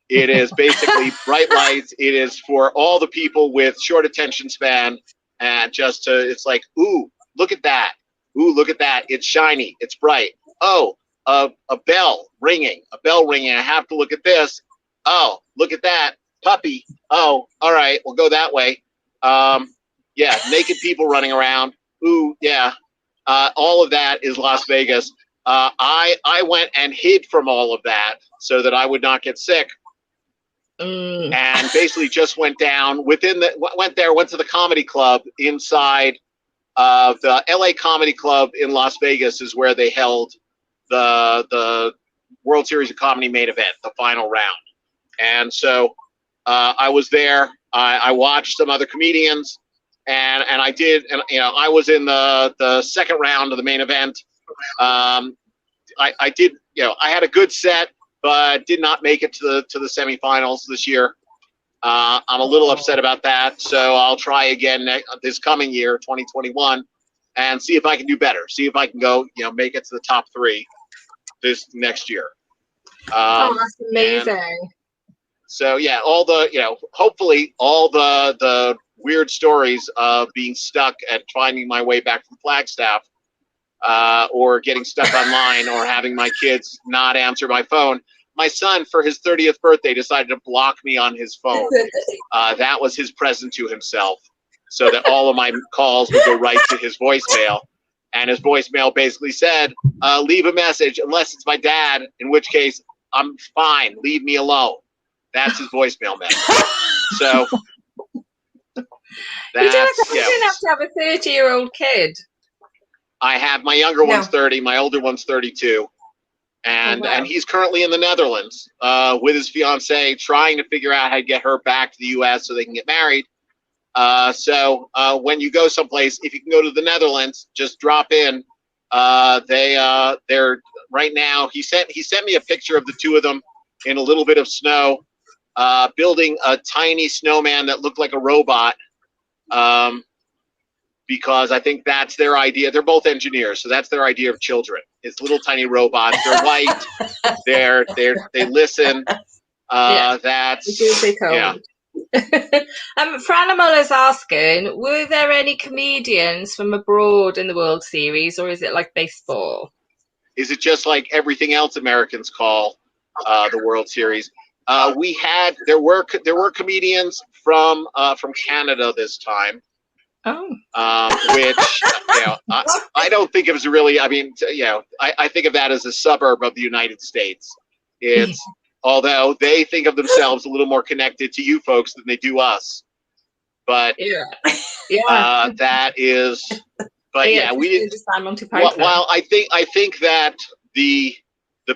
It is basically bright lights. It is for all the people with short attention span, and it's like, ooh, look at that. Ooh, look at that. It's shiny. It's bright. Oh, a bell ringing. I have to look at this. Oh, look at that. Puppy. Oh, all right. We'll go that way. Naked people running around. Ooh, yeah. All of that is Las Vegas. I went and hid from all of that so that I would not get sick. And basically just went down went to the comedy club inside the LA Comedy Club in Las Vegas is where they held the World Series of Comedy main event, the final round. And so I was there. I watched some other comedians, and I did. And I was in the second round of the main event. I did. I had a good set, but did not make it to the semifinals this year. I'm a little upset about that, so I'll try again this coming year, 2021, and see if I can do better. See if I can go, make it to the top 3 this next year. That's amazing. So yeah, all the, hopefully all the weird stories of being stuck and finding my way back from Flagstaff, or getting stuck online, or having my kids not answer my phone. My son, for his 30th birthday, decided to block me on his phone. That was his present to himself, so that all of my calls would go right to his voicemail. And his voicemail basically said, leave a message, unless it's my dad, in which case, I'm fine, leave me alone. That's his voicemail message. So You don't have to have a 30-year-old kid. I have, my younger one's 30, my older one's 32. And and he's currently in the Netherlands with his fiance, trying to figure out how to get her back to the U.S. so they can get married. So when you go someplace, if you can go to the Netherlands, just drop in. They're right now. He sent me a picture of the two of them in a little bit of snow, building a tiny snowman that looked like a robot. Because I think that's their idea. They're both engineers, so that's their idea of children. It's little tiny robots. They're white. They listen. That's yeah. Franimal is asking, were there any comedians from abroad in the World Series, or is it like baseball? Is it just like everything else Americans call the World Series? There were comedians from Canada this time. Oh. Which, I don't think it was really, I mean, I think of that as a suburb of the United States. It's, although they think of themselves a little more connected to you folks than they do us. But that is, but we didn't, while I think that the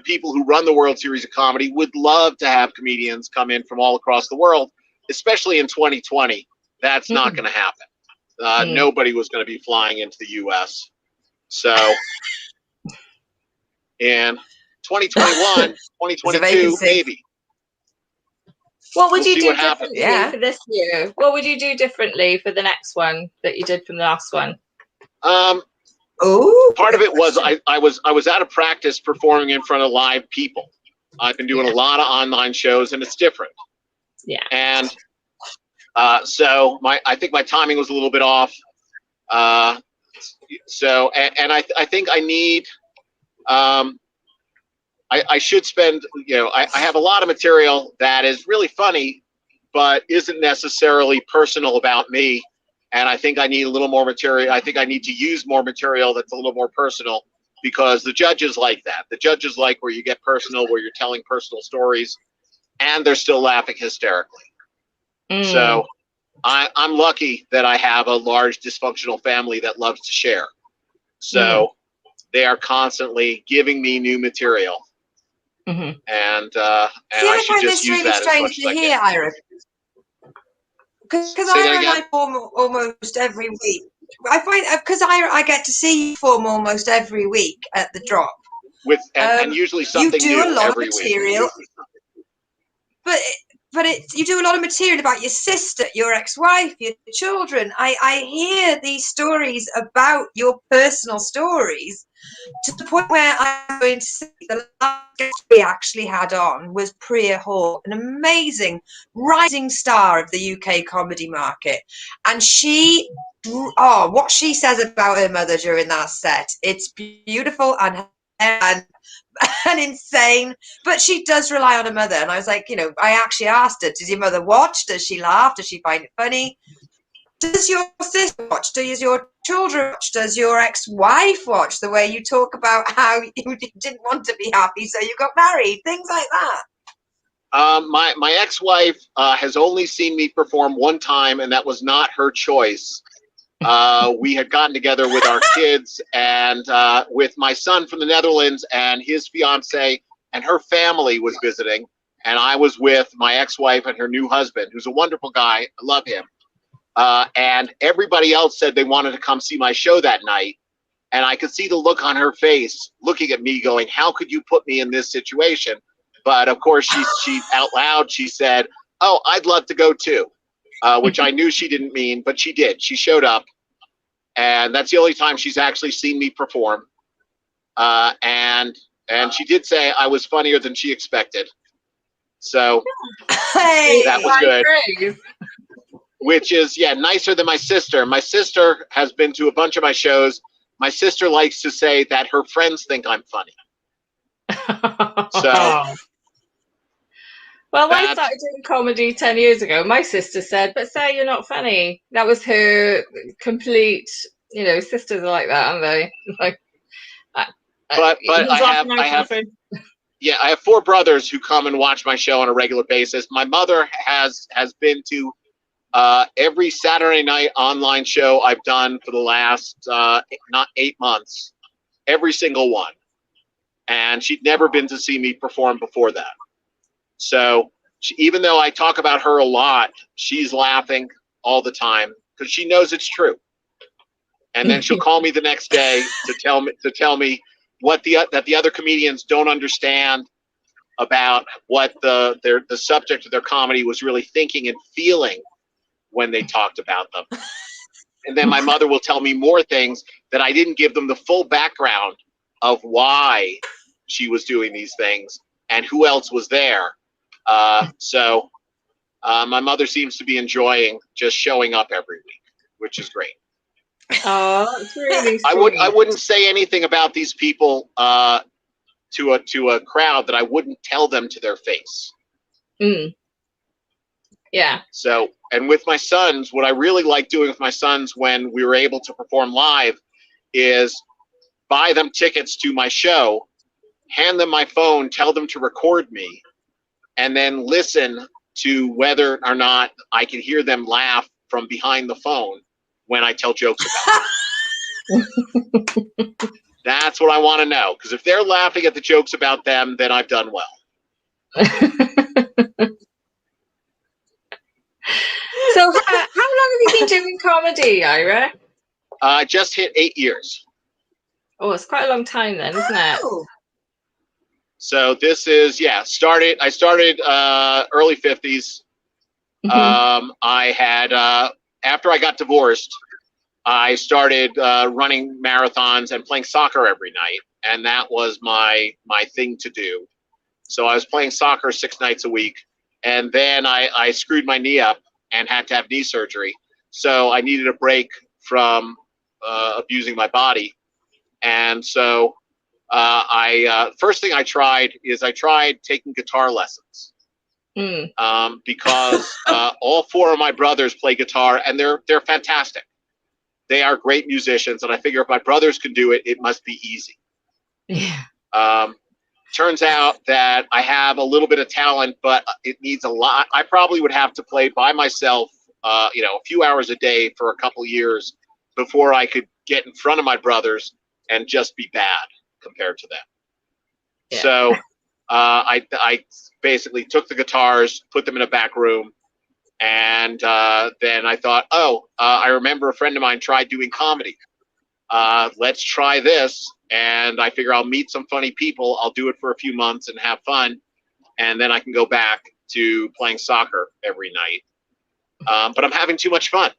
people who run the World Series of Comedy would love to have comedians come in from all across the world, especially in 2020. That's not going to happen. Nobody was going to be flying into the U.S. So in 2021, 2022, maybe. What would you do differently for this year? What would you do differently for the next one that you did from the last one? Part of it was I was out of practice performing in front of live people. I've been doing a lot of online shows, and it's different. Yeah. And so I think my timing was a little bit off. So I think I need, I should spend, I have a lot of material that is really funny, but isn't necessarily personal about me. And I think I need a little more material. I think I need to use more material that's a little more personal, because the judges like that. The judges like where you get personal, where you're telling personal stories, and they're still laughing hysterically. So I'm lucky that I have a large dysfunctional family that loves to share. So they are constantly giving me new material. And I should just use that as much as I can. Ira? Because Ira and I perform almost every week. I find, because I get to see you perform almost every week at the Drop. And usually something new every week. You do a lot of material. But you do a lot of material about your sister, your ex-wife, your children. I hear these stories about your personal stories, to the point where I'm going to say the last guest we actually had on was Priya Hall, an amazing rising star of the UK comedy market. And what she says about her mother during that set, it's beautiful and insane, but she does rely on her mother. And I was like, I actually asked her, does your mother watch? Does she laugh? Does she find it funny? Does your sister watch? Does your children watch? Does your ex-wife watch? The way you talk about how you didn't want to be happy, so you got married, things like that. My ex-wife has only seen me perform one time, and that was not her choice. We had gotten together with our kids and with my son from the Netherlands, and his fiance and her family was visiting, and I was with my ex-wife and her new husband, who's a wonderful guy. I love him. And everybody else said they wanted to come see my show that night, and I could see the look on her face looking at me going, how could you put me in this situation? But of course she out loud, she said, oh, I'd love to go too. Which I knew she didn't mean, but she did. She showed up, and that's the only time she's actually seen me perform. And she did say I was funnier than she expected. So Hey. that was good. Praise. Which is, yeah, nicer than my sister. My sister has been to a bunch of my shows. My sister likes to say that her friends think I'm funny. So well, when I that's- started doing comedy 10 years ago, my sister said, "But Sarah, you're not funny." That was her complete, sisters are like that, aren't they? Like, but he's I laughing, I'm have laughing. yeah, I have 4 brothers who come and watch my show on a regular basis. My mother has been to every Saturday night online show I've done for the last not 8 months, every single one, and she'd never been to see me perform before that. So even though I talk about her a lot, she's laughing all the time because she knows it's true. And then she'll call me the next day to tell me what that the other comedians don't understand about what the subject of their comedy was really thinking and feeling when they talked about them. And then my mother will tell me more things that I didn't give them the full background of why she was doing these things and who else was there. So my mother seems to be enjoying just showing up every week, which is great. Oh, that's really sweet. I wouldn't say anything about these people to a crowd that I wouldn't tell them to their face. Yeah. So, and with my sons, what I really like doing with my sons when we were able to perform live is buy them tickets to my show, hand them my phone, tell them to record me, and then listen to whether or not I can hear them laugh from behind the phone when I tell jokes about them. That's what I want to know, because if they're laughing at the jokes about them, then I've done well. So how long have you been doing comedy, Ira? I just hit 8 years. Oh, it's quite a long time then, isn't it? Oh. So this is, I started early 50s. I had, after I got divorced, I started running marathons and playing soccer every night. And that was my thing to do. So I was playing soccer 6 nights a week. And then I screwed my knee up and had to have knee surgery. So I needed a break from abusing my body. And so first thing I tried taking guitar lessons. Because all 4 of my brothers play guitar and they're fantastic. They are great musicians, and I figure if my brothers can do it, it must be easy. Yeah. Turns out that I have a little bit of talent, but it needs a lot. I probably would have to play by myself, a few hours a day for a couple years before I could get in front of my brothers and just be bad compared to them. Yeah. So I basically took the guitars, put them in a back room, and then I thought, I remember a friend of mine tried doing comedy. Let's try this. And I figure I'll meet some funny people. I'll do it for a few months and have fun. And then I can go back to playing soccer every night. But I'm having too much fun.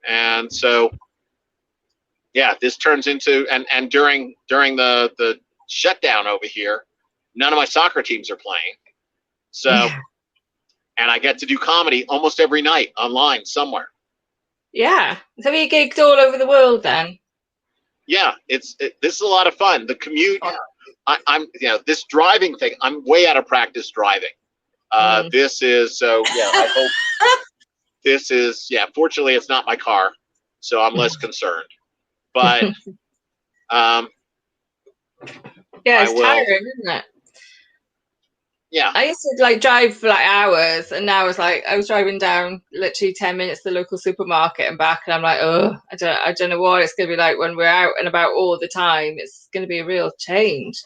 And so, this turns into, and during the shutdown over here, none of my soccer teams are playing. So, and I get to do comedy almost every night online somewhere. Yeah. So you gigged all over the world then? Yeah, this is a lot of fun. The commute, I'm this driving thing, I'm way out of practice driving. This is, I hope this is, fortunately it's not my car, so I'm less concerned. But, it's tiring, isn't it? Yeah. I used to drive for hours, and now I was driving down literally 10 minutes to the local supermarket and back, and I'm like, I don't know what it's going to be like when we're out and about all the time. It's going to be a real change.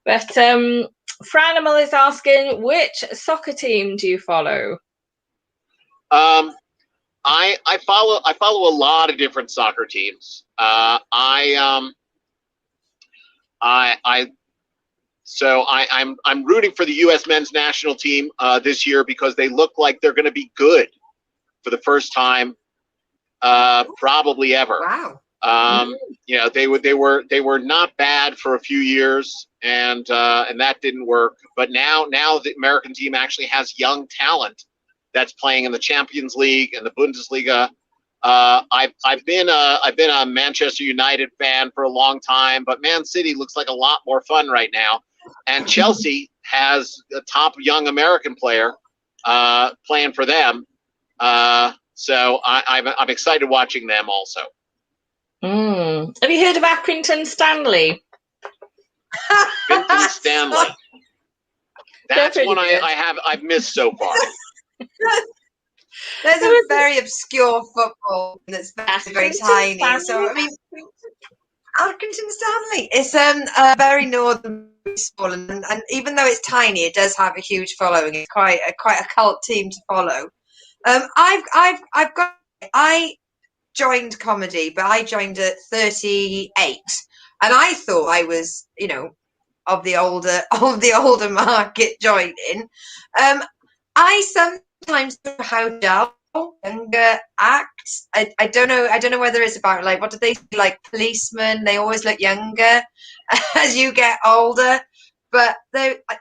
But Franimal is asking, which soccer team do you follow? I follow a lot of different soccer teams. So I'm rooting for the U.S. men's national team this year because they look like they're going to be good for the first time, probably ever. Wow. They were not bad for a few years, and that didn't work. But now the American team actually has young talent that's playing in the Champions League and the Bundesliga. I've been a Manchester United fan for a long time, but Man City looks like a lot more fun right now, and Chelsea has a top young American player playing for them. So I'm excited watching them also. Have you heard of Accrington Stanley? Accrington Stanley. That's one I've missed so far. There's a very obscure football that's very tiny. So I mean, Accrington Stanley. It's a very northern sport, and even though it's tiny, it does have a huge following. It's quite a cult team to follow. I joined comedy, but I joined at 38, and I thought I was, of the older market joining. I sometimes know how dull younger act. I don't know whether it's about, like, what do they say, like policemen? They always look younger as you get older. But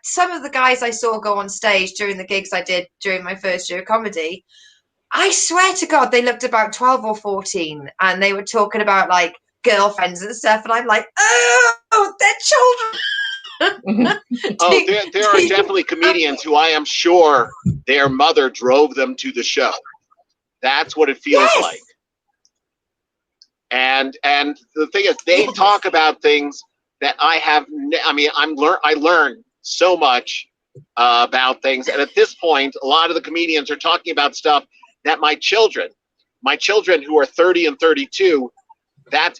some of the guys I saw go on stage during the gigs I did during my first year of comedy, I swear to God, they looked about 12 or 14, and they were talking about, like, girlfriends and stuff, and I'm like, oh, they're children. Oh, there are definitely comedians who I am sure their mother drove them to the show. That's what it feels like. And the thing is, they talk about things that I learned so much about things, and at this point, a lot of the comedians are talking about stuff that my children who are 30 and 32,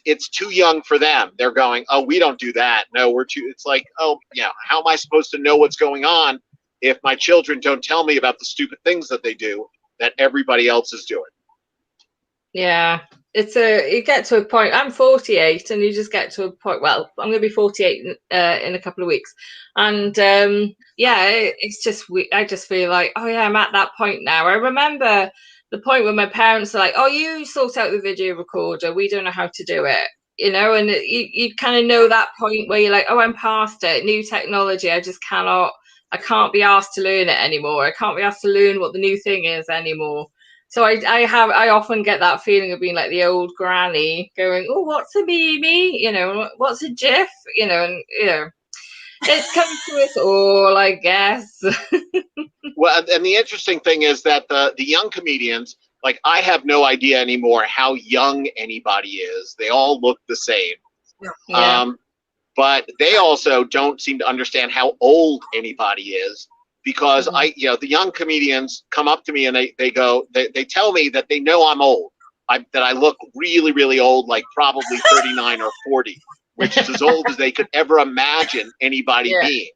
it's too young for them. They're going, oh, we don't do that. No, we're too. It's like, oh, yeah, how am I supposed to know what's going on if my children don't tell me about the stupid things that they do that everybody else is doing? Yeah, you get to a point. I'm 48, and you just get to a point. Well, I'm going to be 48 in a couple of weeks, and it's just I just feel like, oh yeah, I'm at that point now. I remember the point where my parents are like, oh, you sort out the video recorder, we don't know how to do it, and you kind of know that point where you're like, oh, I'm past it. New technology, I can't be asked to learn it anymore. I can't be asked to learn what the new thing is anymore. So I often get that feeling of being like the old granny going, oh, what's a meme? What's a GIF? It's come to us all, I guess. Well, and the interesting thing is that the young comedians, like, I have no idea anymore how young anybody is. They all look the same. Yeah. But they also don't seem to understand how old anybody is, because the young comedians come up to me and they tell me that they know I'm old, that I look really, really old, like probably 39 or 40, which is as old as they could ever imagine anybody being.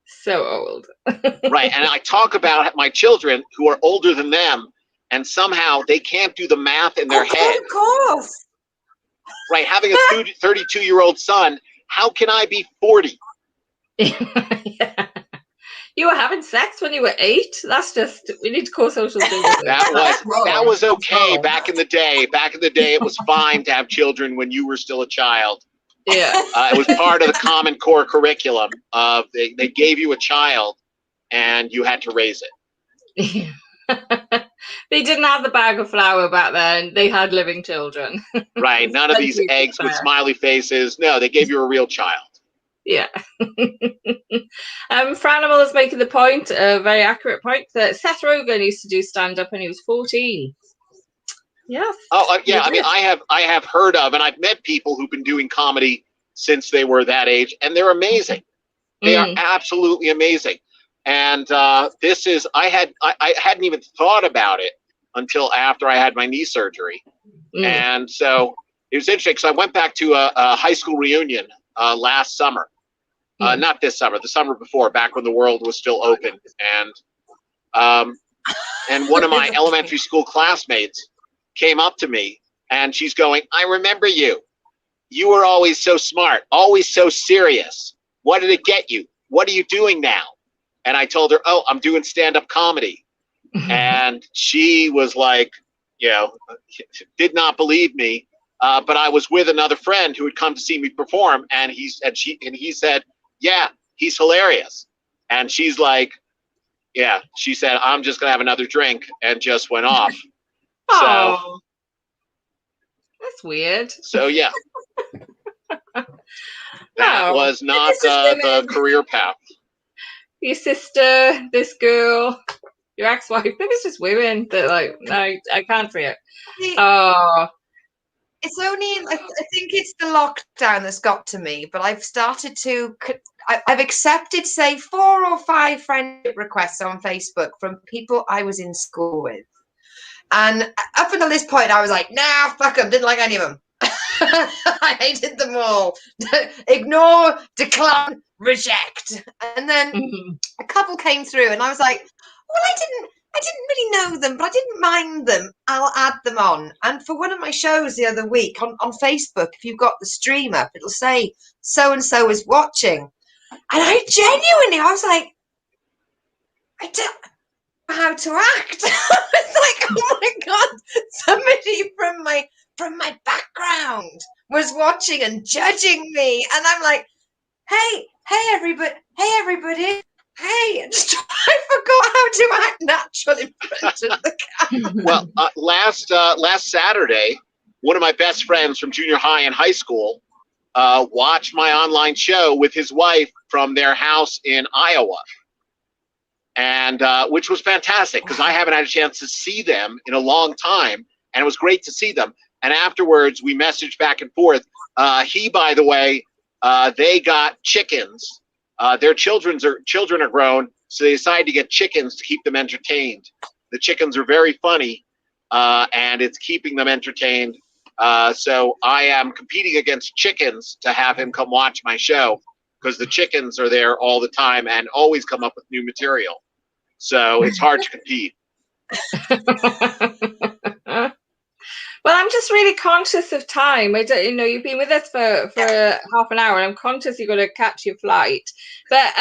So old. Right. And I talk about my children who are older than them, and somehow they can't do the math in their head. Of course. Right. Having a 32-year-old son, how can I be 40? Yeah. You were having sex when you were 8? That's just, we need to call social distancing. That was okay back in the day. Back in the day, it was fine to have children when you were still a child. Yeah. It was part of the Common Core curriculum. They gave you a child, and you had to raise it. They didn't have the bag of flour back then. They had living children. Right. None of these eggs with smiley faces. No, they gave you a real child. Yeah. Franimal is making the point, a very accurate point, that Seth Rogen used to do stand-up when he was 14. Yes. Oh, yeah. I mean, I have heard of, and I've met people who've been doing comedy since they were that age, and they're amazing. They are absolutely amazing. And I hadn't even thought about it until after I had my knee surgery. And so it was interesting, because I went back to a high school reunion last summer. Not this summer, the summer before, back when the world was still open. And one of my elementary school classmates came up to me, and she's going, I remember you. You were always so smart, always so serious. What did it get you? What are you doing now? And I told her, oh, I'm doing stand-up comedy. And she was like, did not believe me. But I was with another friend who had come to see me perform, and he said, yeah, he's hilarious. And she's like, yeah, she said, I'm just going to have another drink, and just went off. So, Oh, that's weird. so yeah, that Oh, was not this is the women. career path. Your sister, this girl, your ex-wife. Maybe it's just women that like, no, I can't see it. See, Oh, it's only, I think it's the lockdown that's got to me, but I've started to, I've accepted, say, 4 or 5 friendship requests on Facebook from people I was in school with. And up until this point, I was like, nah, fuck them, didn't like any of them. I hated them all. Ignore, decline, reject. And then a couple came through and I was like, well, I didn't really know them, but I didn't mind them. I'll add them on. And for one of my shows the other week on Facebook, if you've got the stream up, it'll say so-and-so is watching. And I was like, I don't know how to act. It's like, oh my God, somebody from my background was watching and judging me. And I'm like, hey, everybody. Hey, I forgot how to act natural in front of the camera. Well, last Saturday, one of my best friends from junior high and high school watched my online show with his wife from their house in Iowa, and which was fantastic because I haven't had a chance to see them in a long time, and it was great to see them. And afterwards, we messaged back and forth. He, by the way, they got chickens. Their children are grown, so they decided to get chickens to keep them entertained. The chickens are very funny, and it's keeping them entertained. So I am competing against chickens to have him come watch my show because the chickens are there all the time and always come up with new material. So it's hard to compete. Well, I'm just really conscious of time. I don't, you've been with us for half an hour, and I'm conscious you're going to catch your flight. But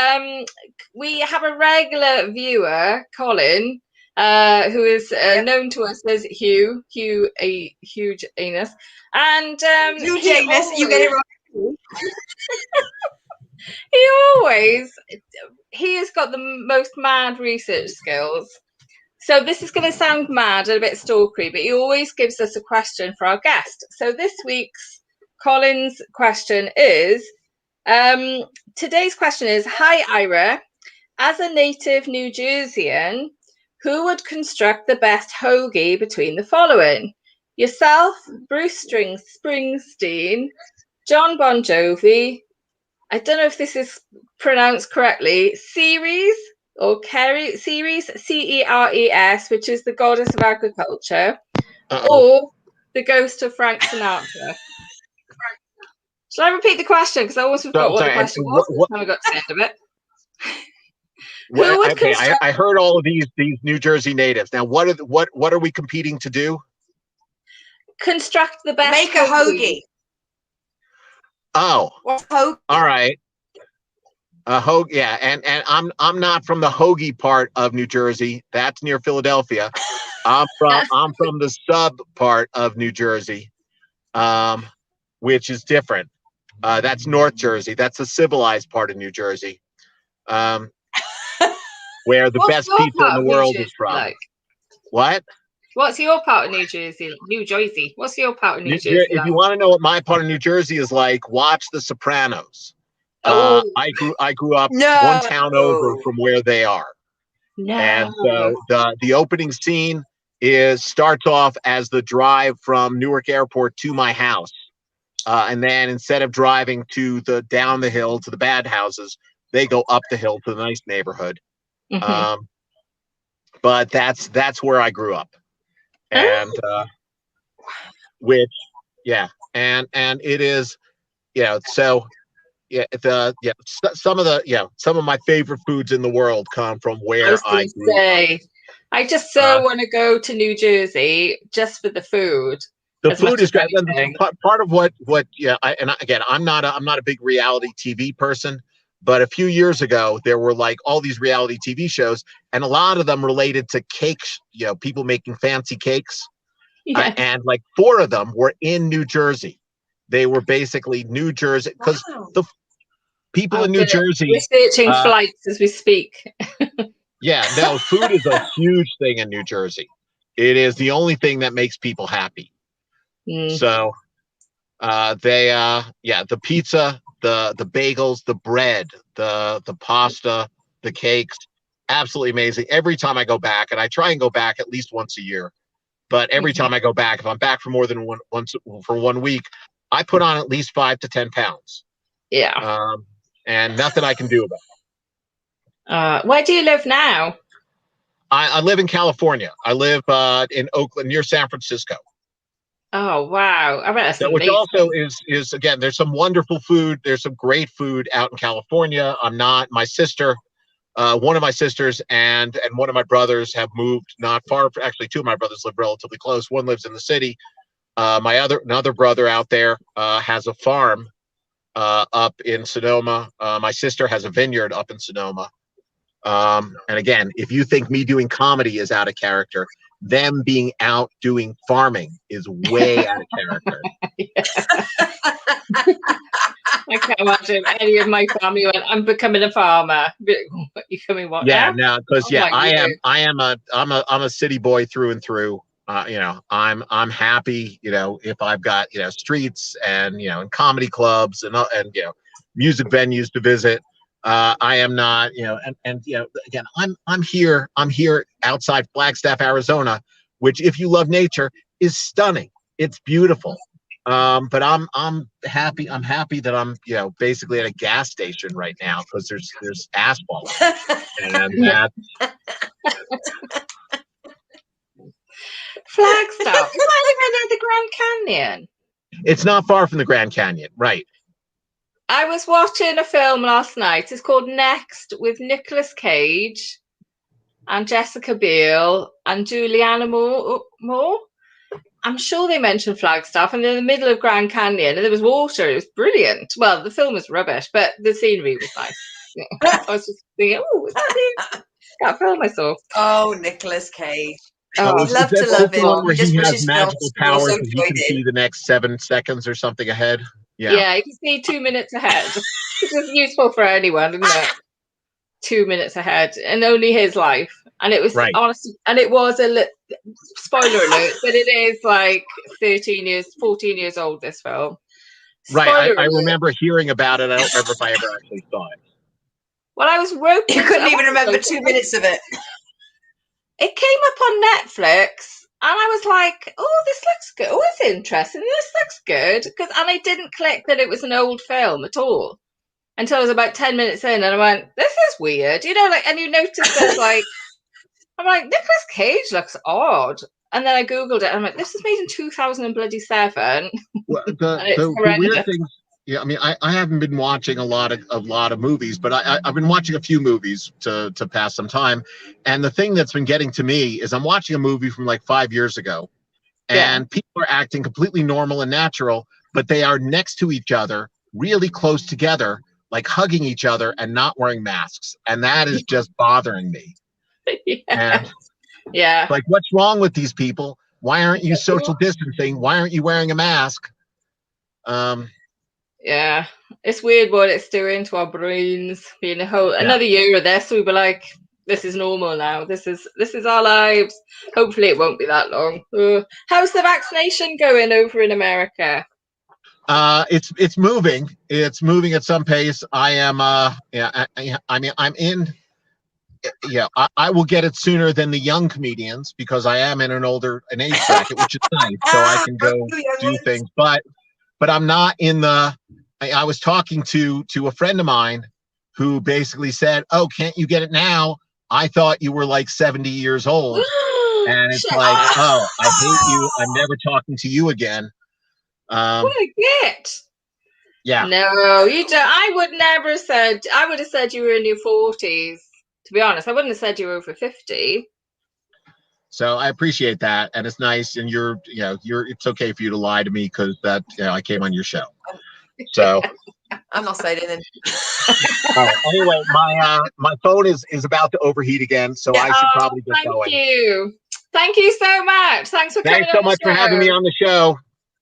we have a regular viewer, Colin, who is known to us as Hugh, a huge anus, and Huge anus, you get it wrong. He has got the most mad research skills. So this is going to sound mad and a bit stalkery, but he always gives us a question for our guest. So this week's Colin's question is, today's question is, hi Ira, as a native New Jerseyan, who would construct the best hoagie between the following? Yourself, Bruce Springsteen, John Bon Jovi, I don't know if this is pronounced correctly, Ceres, Ceres, which is the goddess of agriculture, or the ghost of Frank Sinatra. Shall I repeat the question? Because I always forgot what the question was. I got to the end of it. I heard all of these New Jersey natives. Now, what are we competing to do? Construct the best. Make a hoagie. Oh, all right. Yeah, and I'm not from the hoagie part of New Jersey. That's near Philadelphia. I'm from the sub part of New Jersey, which is different. That's North Jersey. That's the civilized part of New Jersey, where the best pizza in the world is from. Like? What? What's your part of New Jersey? New Jersey. What's your part of New Jersey? If you want to know what my part of New Jersey is like, watch The Sopranos. I grew up one town over from where they are. No. And so the opening scene starts off as the drive from Newark Airport to my house. And then instead of driving down the hill to the bad houses, they go up the hill to the nice neighborhood. Mm-hmm. But that's where I grew up. And and it is, so some of my favorite foods in the world come from where I grew up. I just want to go to New Jersey just for the food. The food is great. Part of what I'm not a big reality TV person, but a few years ago there were like all these reality TV shows, and a lot of them related to cakes. People making fancy cakes, and like 4 of them were in New Jersey. They were basically New Jersey because people in New Jersey. Researching flights as we speak. Yeah, no, food is a huge thing in New Jersey. It is the only thing that makes people happy. So the pizza, the bagels, the bread, the pasta, the cakes, absolutely amazing. Every time I go back, and I try and go back at least once a year, but every time I go back, if I'm back for more than once for 1 week, I put on at least 5 to 10 pounds. Yeah. And nothing I can do about it. Where do you live now? I live in California. I live in Oakland, near San Francisco. Oh wow! I bet that's which also is again. There's some wonderful food. There's some great food out in California. My sister, one of my sisters, and one of my brothers have moved not far. Actually, two of my brothers live relatively close. One lives in the city. Another brother out there has a farm up in Sonoma. My sister has a vineyard up in Sonoma. And again, if you think me doing comedy is out of character, them being out doing farming is way out of character. I can't imagine any of my family went, I'm becoming a farmer. You coming what? Yeah, now? no, because I'm a city boy through and through. I'm happy, if I've got, streets and, and comedy clubs and music venues to visit. I am not, again, I'm here outside Flagstaff, Arizona, which if you love nature is stunning. It's beautiful. But I'm happy that I'm, basically at a gas station right now because there's asphalt. And Flagstaff. It's not even near the Grand Canyon. It's not far from the Grand Canyon, right? I was watching a film last night. It's called Next with Nicolas Cage and Jessica Biel and Juliana Moore. I'm sure they mentioned Flagstaff, and in the middle of Grand Canyon, and there was water. It was brilliant. Well, the film was rubbish, but the scenery was nice. I was just thinking, is that film I saw? Oh, Nicolas Cage. Oh, love to love him. Where he has magical powers and he can see the next 7 seconds or something ahead. Yeah, you can see 2 minutes ahead. Which is useful for anyone, isn't it? 2 minutes ahead, and only his life. And it was honestly, and it was spoiler alert, but it is like 14 years old, this film. Spoiler I remember hearing about it. I don't remember if I ever actually saw it. Well, I was roped. You couldn't even remember 2 minutes of it. It came up on Netflix. And I was like, oh, this looks good. Oh, it's interesting. This looks good. And I didn't click that it was an old film at all until I was about 10 minutes in. And I went, this is weird. And you notice there's I'm like, Nicolas Cage looks odd. And then I Googled it. And I'm like, this was made in 2007. Well, the weird thing, I mean, I haven't been watching a lot of movies, but I've been watching a few movies to pass some time. And the thing that's been getting to me is I'm watching a movie from like 5 years ago, and people are acting completely normal and natural, but they are next to each other, really close together, like hugging each other and not wearing masks. And that is just bothering me. And like, what's wrong with these people? Why aren't you social distancing? Why aren't you wearing a mask? Yeah, it's weird what it's doing to our brains. Being another year of this, we'll be like, this is normal now. This is our lives. Hopefully, it won't be that long. How's the vaccination going over in America? It's moving. It's moving at some pace. I am. I'm in. Yeah, I will get it sooner than the young comedians because I am in an age bracket, which is nice, so I can go do things. But I'm not in the. I was talking to a friend of mine who basically said, "Oh, can't you get it now? I thought you were like 70 years old." And it's like, "Oh, I hate you. I'm never talking to you again." What a git! Yeah. No, you don't. I would never said. I would have said you were in your 40s. To be honest, I wouldn't have said you were over 50. So I appreciate that, and it's nice. And it's okay for you to lie to me because that I came on your show. So I'm not saying anything. Anyway, my phone is about to overheat again, so I should probably get going. Thank you so much. Thanks so much for having me on the show.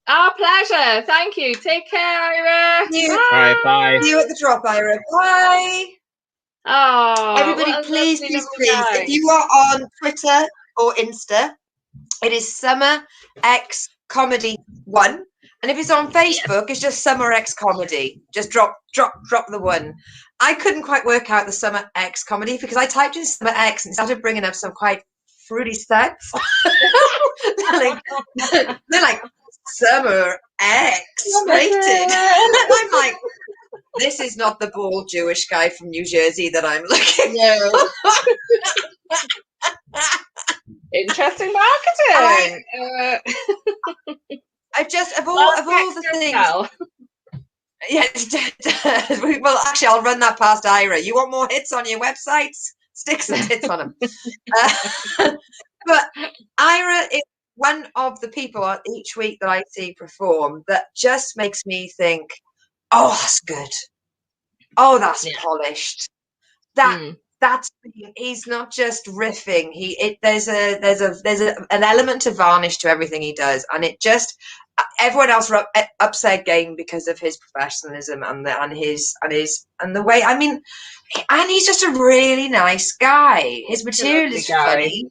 Our pleasure. Thank you. Take care, Ira. You, All right, bye. see you at the drop, Ira. Bye. Oh, Everybody, what a please, lovely, please, lovely please, guy. if you are on Twitter or Insta, it is Summer X Comedy 1. And if it's on Facebook, it's just Summer X Comedy. Just drop the 1. I couldn't quite work out the Summer X Comedy because I typed in Summer X and it started bringing up some quite fruity stats. they're like Summer X rated. I'm like, this is not the bald Jewish guy from New Jersey that I'm looking No. Interesting marketing. I just of all the things. Yeah, well, actually, I'll run that past Ira. You want more hits on your websites? Stick some hits on them. But Ira is one of the people each week that I see perform that just makes me think, oh, that's good. Oh, that's polished. That's he's not just riffing. There's an element of varnish to everything he does, and it just everyone else ups their game because of his professionalism and the way. I mean, and he's just a really nice guy. His material is funny.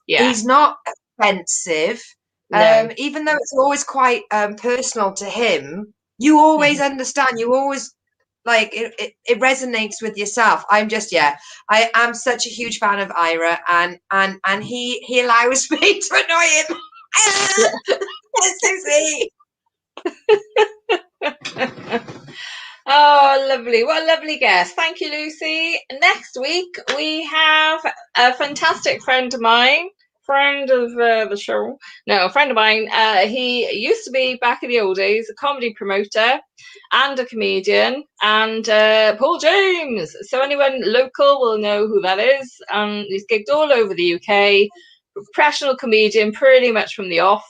Yeah, he's not offensive. No. Even though it's always quite personal to him, you always understand. You always. Like it resonates with yourself. I am such a huge fan of Ira, and he allows me to annoy him. Susie. Oh, lovely. What a lovely guest. Thank you, Lucy. Next week, we have a fantastic friend of mine, friend of the show. No, a friend of mine. He used to be, back in the old days, a comedy promoter and a comedian, and Paul James. So anyone local will know who that is. He's gigged all over the UK. Professional comedian, pretty much from the off.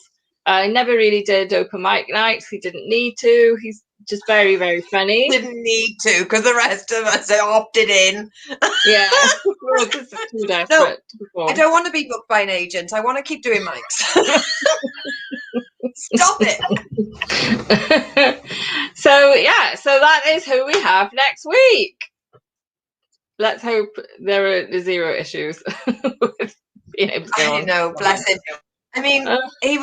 Never really did open mic nights. He didn't need to. He's just very, very funny. Didn't need to because the rest of us opted in. Yeah, we're all just too desperate to perform. I don't want to be booked by an agent. I want to keep doing mics. Stop it. So that is who we have next week. Let's hope there are 0 issues with being able to go on. I know, bless him. I mean, he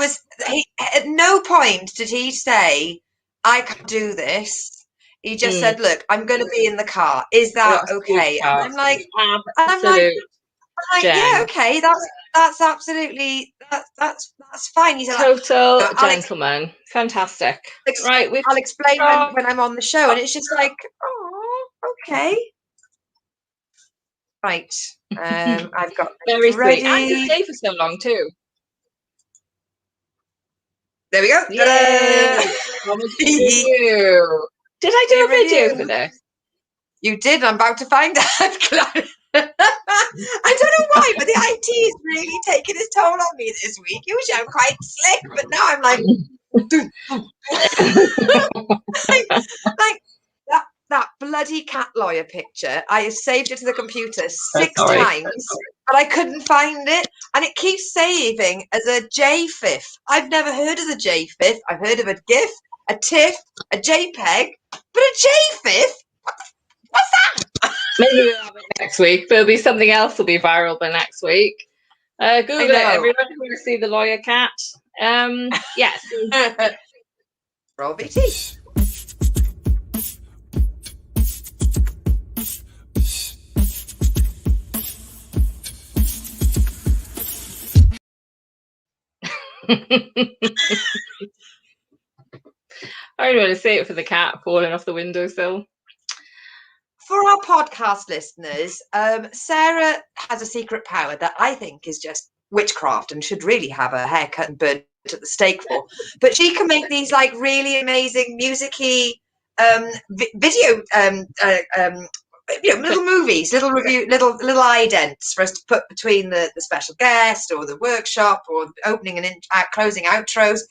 at no point did he say, I can do this. He just said, look, I'm going to be in the car. Is that okay? And I'm like, yeah, okay, that's absolutely, that's fine. He's total gentleman. Fantastic. Right, I'll explain when I'm on the show, and it's just like, oh, okay. Right. I've got very ready. Sweet. And you stay for so long too. There we go. Yeah. Did I do a video for this? You did. I'm about to find out. I don't know why, but the IT is really taking its toll on me this week. Usually I'm quite slick, but now I'm like, like that bloody cat lawyer picture. I have saved it to the computer 6 times, but I couldn't find it, and it keeps saving as a JFIF. I've never heard of a JFIF. I've heard of a GIF, a TIFF, a JPEG, but a JFIF. What's that? Maybe we'll have it next week. There'll be something else will be viral by next week. Google it, everybody. Want to see the lawyer cat? Yes. Roll BT. I don't want to say it for the cat falling off the windowsill. For our podcast listeners, Sarah has a secret power that I think is just witchcraft and should really have her hair cut and burnt at the stake for. But she can make these like really amazing music-y video, little movies, little review, little idents for us to put between the special guest or the workshop or opening and closing outros.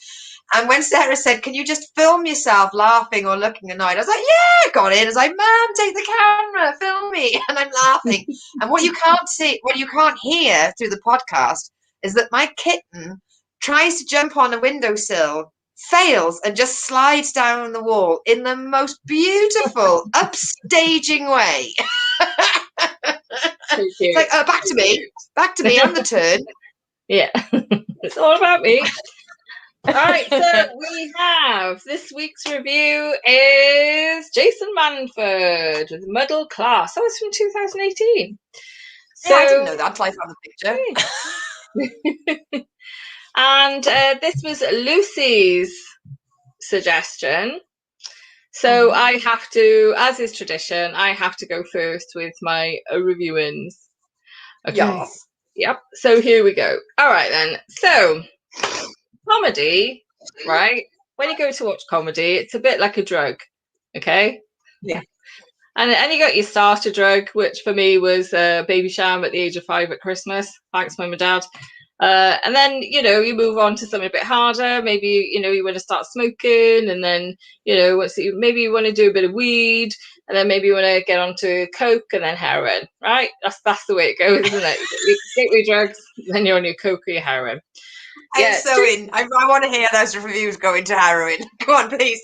And when Sarah said, can you just film yourself laughing or looking annoyed? I was like, yeah, got it. I was like, Mom, take the camera, film me. And I'm laughing. And what you can't see, what you can't hear through the podcast is that my kitten tries to jump on a windowsill fails and just slides down the wall in the most beautiful, upstaging way. It's like, back to me, I'm the turn. Yeah, it's all about me. All right, so we have this week's review is Jason Manford with Middle Class. That was from 2018. So, I didn't know that until I found the picture. And this was Lucy's suggestion. So I have to, as is tradition, I have to go first with my reviewings. Okay. Yes. Yep. So here we go. All right then. So comedy, right? When you go to watch comedy, it's a bit like a drug. Okay. Yeah. And you got your starter drug, which for me was Baby Sham at the age of 5 at Christmas. Thanks, Mum and Dad. And then, you know, you move on to something a bit harder. Maybe, you know, you want to start smoking, and then, you know, maybe you want to do a bit of weed, and then maybe you want to get onto coke and then heroin, right? That's the way it goes, isn't it? You get your drugs, then you're on your coke or your heroin. I'm so in. I want to hear those reviews going to heroin. Go on, please.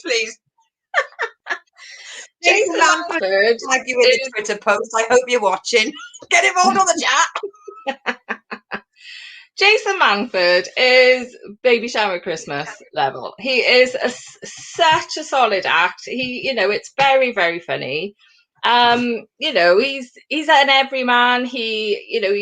Jason Manford, tag you in the Twitter post. I hope you're watching. Get involved on the chat. Jason Manford is Baby Shower Christmas level. He is such a solid act. He, you know, it's very, very funny. You know, he's an everyman. He, you know,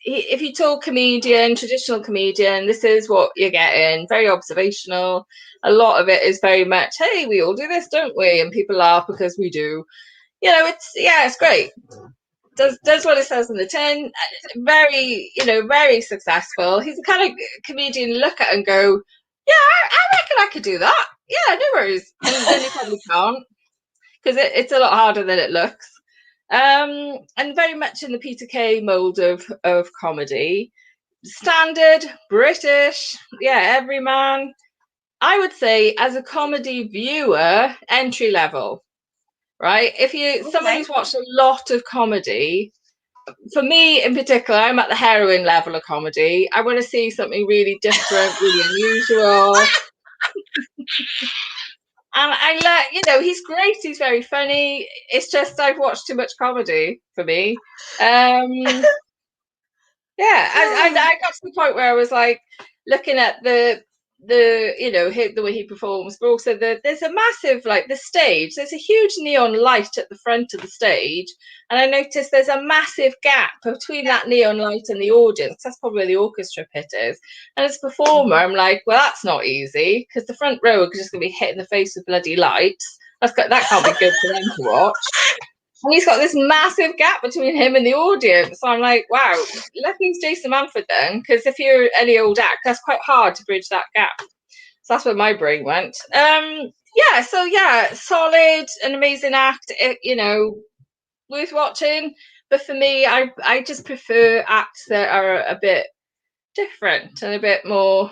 if you talk comedian, traditional comedian, this is what you're getting. Very observational. A lot of it is very much, hey, we all do this, don't we? And people laugh because we do. You know, it's great. Does what it says in the tin. Very, you know, very successful. He's the kind of comedian you look at and go, yeah, I reckon I could do that. Yeah, no worries. And then you probably can't, because it's a lot harder than it looks. And very much in the Peter Kay mold of comedy. Standard, British, yeah, everyman. I would say as a comedy viewer, entry level. Right? If you someone who's watched a lot of comedy, for me in particular, I'm at the heroin level of comedy. I want to see something really different, really unusual. And you know, he's great. He's very funny. It's just I've watched too much comedy for me. Yeah, I got to the point where I was like looking at the you know, the way he performs, but also there's a massive, like, the stage, there's a huge neon light at the front of the stage, and I noticed there's a massive gap between that neon light and the audience. That's probably where the orchestra pit is. And as a performer, I'm like, well, that's not easy, because the front row are just going to be hit in the face with bloody lights. That can't be good for them to watch. And he's got this massive gap between him and the audience. So I'm like, wow, lucky it's Jason Manford then, because if you're any old act, that's quite hard to bridge that gap. So that's where my brain went. Solid, an amazing act, you know, worth watching. But for me, I just prefer acts that are a bit different and a bit more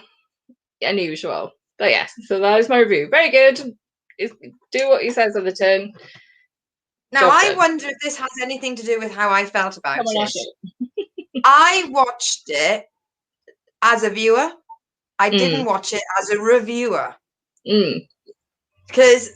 unusual. But yes, so that is my review. Very good. Do what he says on the tin. Now, I wonder if this has anything to do with how I felt about it. I watched it as a viewer. I didn't watch it as a reviewer. Because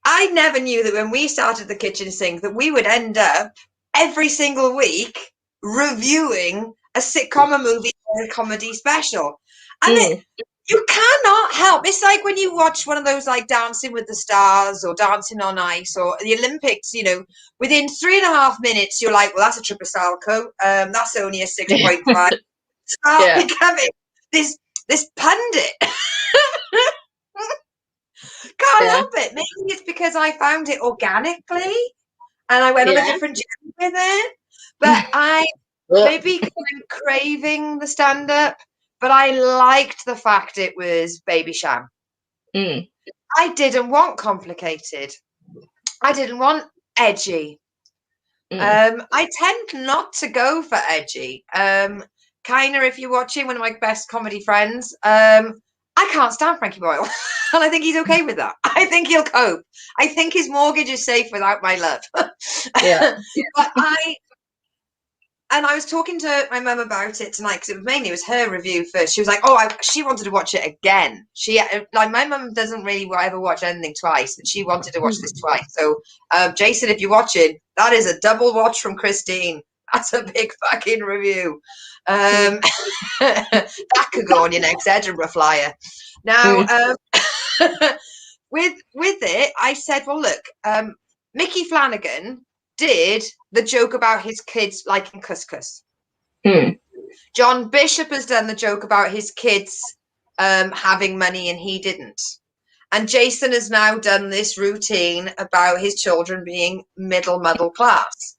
I never knew that when we started the kitchen sink that we would end up every single week reviewing a sitcom, a movie, or a comedy special. And you cannot help. It's like when you watch one of those, like, Dancing with the Stars or Dancing on Ice or the Olympics, you know, within 3.5 minutes, you're like, well, that's a triple salco. That's only a 6.5. Start becoming this pundit. Can't help it. Maybe it's because I found it organically and I went on a different journey with it. But I maybe I'm craving the stand-up. But I liked the fact it was Baby Sham. I didn't want complicated. I didn't want edgy. I tend not to go for edgy. Kind of, if you're watching, one of my best comedy friends, I can't stand Frankie Boyle. And I think he's okay with that. I think he'll cope. I think his mortgage is safe without my love. But And I was talking to my mum about it tonight because it was her review first. She was like, she wanted to watch it again. She like my mum doesn't really ever watch anything twice, and she wanted to watch this twice. So, Jason, if you're watching, that is a double watch from Christine. That's a big fucking review. That could go on your next Edinburgh flyer. Now, with it, I said, well, look, Mickey Flanagan did the joke about his kids liking couscous. John Bishop has done the joke about his kids having money and he didn't. And Jason has now done this routine about his children being middle class.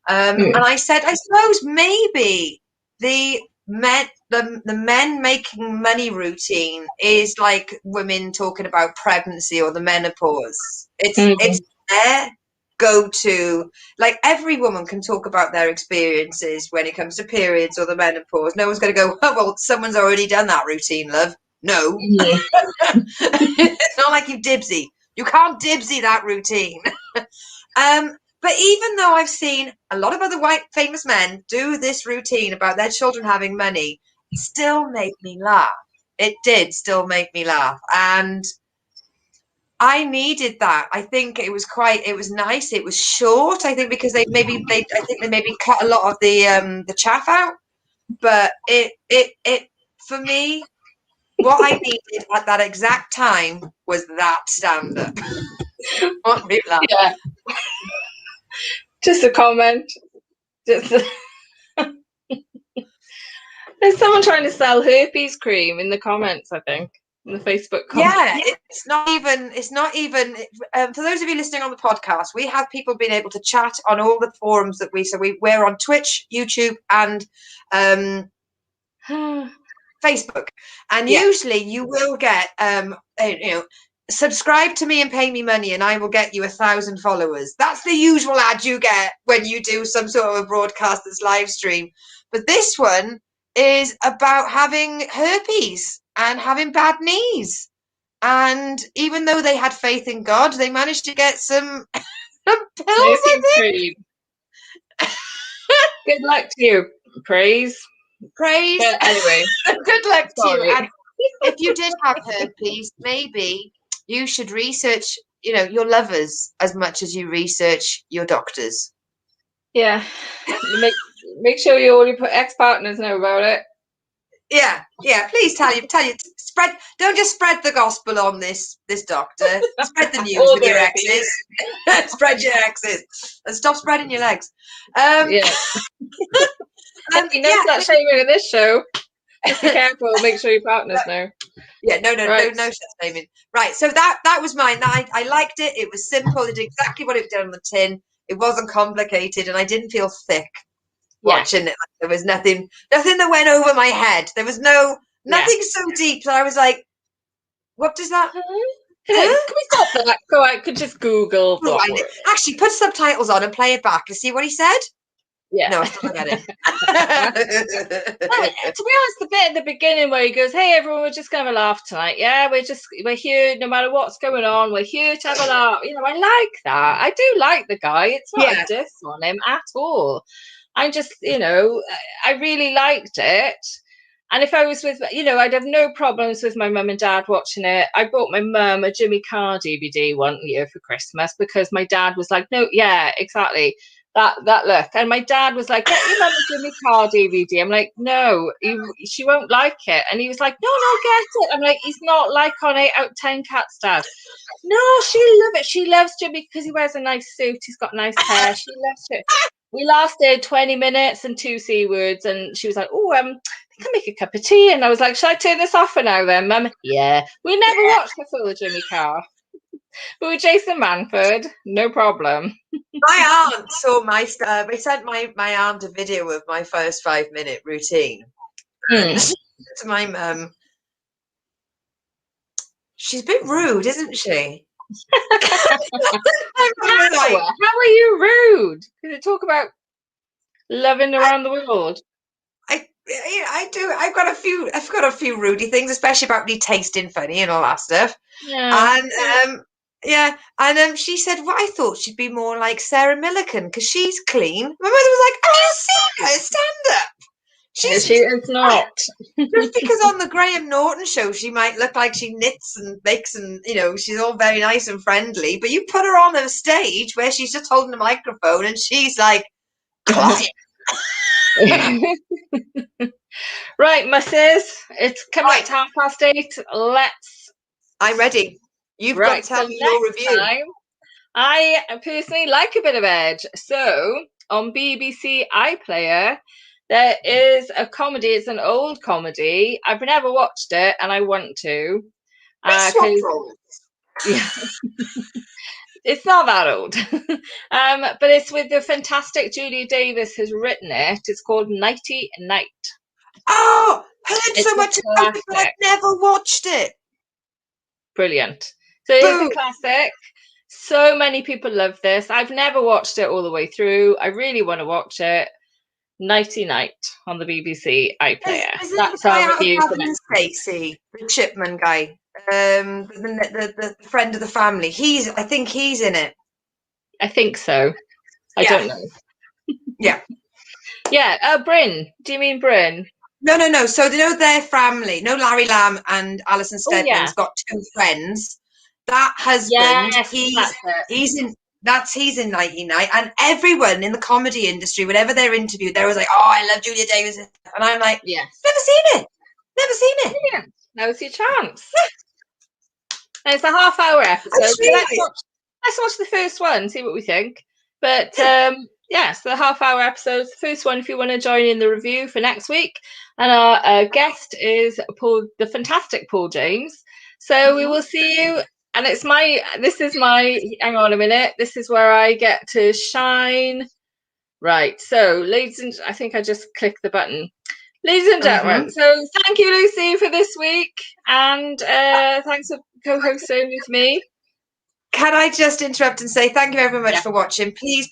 And I said, I suppose maybe the men making money routine is like women talking about pregnancy or the menopause. It's their go-to. Like every woman can talk about their experiences when it comes to periods or the menopause. No one's going to go, oh, well, someone's already done that routine, love. No. It's not like you dibsy. You can't dibsy that routine. But even though I've seen a lot of other white famous men do this routine about their children having money, it still made me laugh. It did still make me laugh. And I needed that. I think it was nice. It was short. I think because they maybe cut a lot of the chaff out. But it for me, what I needed at that exact time was that stand up. Yeah. Just a comment. There's someone trying to sell herpes cream in the comments, I think, in the Facebook comments. Yeah, it's not even for those of you listening on the podcast, we have people being able to chat on all the forums that we're on Twitch, YouTube, and Facebook. And usually you will get subscribe to me and pay me money and I will get you 1,000 followers. That's the usual ad you get when you do some sort of a broadcast that's live stream. But this one is about having herpes and having bad knees. And even though they had faith in God, they managed to get some pills, I think. Good luck to you. Praise. But anyway. Good luck to you. And if you did have herpes, maybe you should research, your lovers as much as you research your doctors. Yeah. Make sure all your ex-partners know about it. Yeah. Please tell you. Spread. Don't just spread the gospel on this doctor. Spread the news with your exes. Spread your exes and stop spreading your legs. Hey, no such shaming in this show. Just be careful. Make sure your partners know. Yeah, no such shaming. Right. So that was mine. I liked it. It was simple. It did exactly what it did on the tin. It wasn't complicated, and I didn't feel thick watching it. There was nothing that went over my head. There was nothing so deep that I was like, what does that? Can we stop that? So I could just Google. Actually, put subtitles on and play it back and see what he said. Yeah. No, I still don't get it. To be honest, the bit at the beginning where he goes, "Hey everyone, we're just gonna laugh tonight. Yeah, we're here no matter what's going on. We're here to have a laugh." I like that. I do like the guy. It's not a diss on him at all. I'm just, I really liked it. And if I was with, I'd have no problems with my mum and dad watching it. I bought my mum a Jimmy Carr DVD one year for Christmas because my dad was like, no, yeah, exactly. That look. And my dad was like, get your mum a Jimmy Carr DVD. I'm like, no, she won't like it. And he was like, no, get it. I'm like, he's not like on 8 out of 10 Cats, Dad. No, she'll love it. She loves Jimmy because he wears a nice suit. He's got nice hair. She loves it. We lasted 20 minutes and 2 C words. And she was like, oh, I can make a cup of tea. And I was like, should I turn this off for now then, Mum? Yeah. We never watched the full Jimmy Carr. But with Jason Manford, no problem. My aunt saw my stuff. I sent my aunt a video of my first 5-minute routine. And she said to my mum, she's a bit rude, isn't she? How are you rude? Can you talk about loving around the world? I do. I've got a few rudy things, especially about me tasting funny and all that stuff. Yeah. And Yeah, and she said, "Well, I thought she'd be more like Sarah Millican because she's clean." My mother was like, "Oh, see her, stand up." She's She is not. just because on the Graham Norton show she might look like she knits and bakes and she's all very nice and friendly, but you put her on a stage where she's just holding a microphone and she's like, "Climb." Right, missus, it's coming Right. up to 8:30. Let's. I'm ready. You've got Right, to tell so me your next review. time, I personally like a bit of Edge. So on BBC iPlayer, there is a comedy. It's an old comedy. I've never watched it, and I want to. We swap 'Cause roles. yeah, it's not that old. But it's with the fantastic Julia Davis who's written it. It's called Nighty Night. Oh, heard It's so a much about it, but I've classic. never watched it. Brilliant. So it's a Boom. classic. So many people love this. I've never watched it all the way through. I really want to watch it. Nighty Night on the BBC iPlayer. Isn't it the That's guy our out of review for Gavin and next week. Stacey, the Chipman guy, the friend of the family? I think he's in it. I think so. I Yeah. don't know. Yeah. Yeah. Bryn. Do you mean Bryn? No. So their family. No, Larry Lamb and Alison Oh, yeah. Steadman's got two friends. That husband, Yes, that's it. he's in Nighty Night, and everyone in the comedy industry, whenever they're interviewed, they're always like, "Oh, I love Julia Davis," and I'm like, Yes. "Never seen it. Never seen it." Brilliant. Now's your chance. And it's a half-hour episode. I So let's watch the first one, see what we think. But yes, the half-hour episode's the first one if you want to join in the review for next week. And our guest is the fantastic Paul James. So we will see you. And this is my, hang on a minute. This is where I get to shine. Right. So ladies and I think I just clicked the button. Ladies and gentlemen, so thank you, Lucy, for this week. And thanks for co-hosting with me. Can I just interrupt and say thank you very much for watching? Please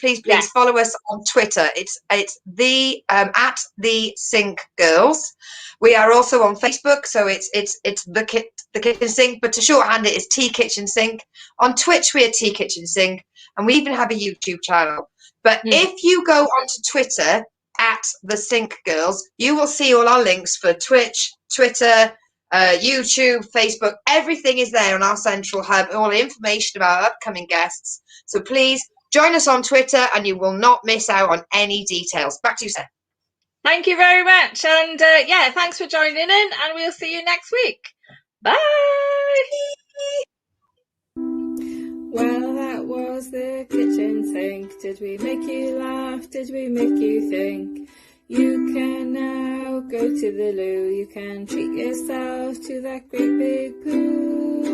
follow us on Twitter. It's the at the Sink Girls. We are also on Facebook, so it's the Kitchen Sink, but to shorthand it is Tea Kitchen Sink. On Twitch we are Tea Kitchen Sink, and we even have a YouTube channel. But if you go onto Twitter at the Sink Girls, you will see all our links for Twitch, Twitter, YouTube, Facebook, everything is there on our central hub, all the information about our upcoming guests. So please join us on Twitter and you will not miss out on any details. Back to you, Sarah. Thank you very much. And thanks for joining in, and we'll see you next week. Bye. Well, that was the kitchen sink. Did we make you laugh? Did we make you think? You can now go to the loo. You can treat yourself to that great big poo.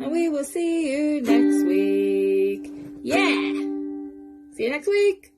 And we will see you next week. Yeah! See you next week.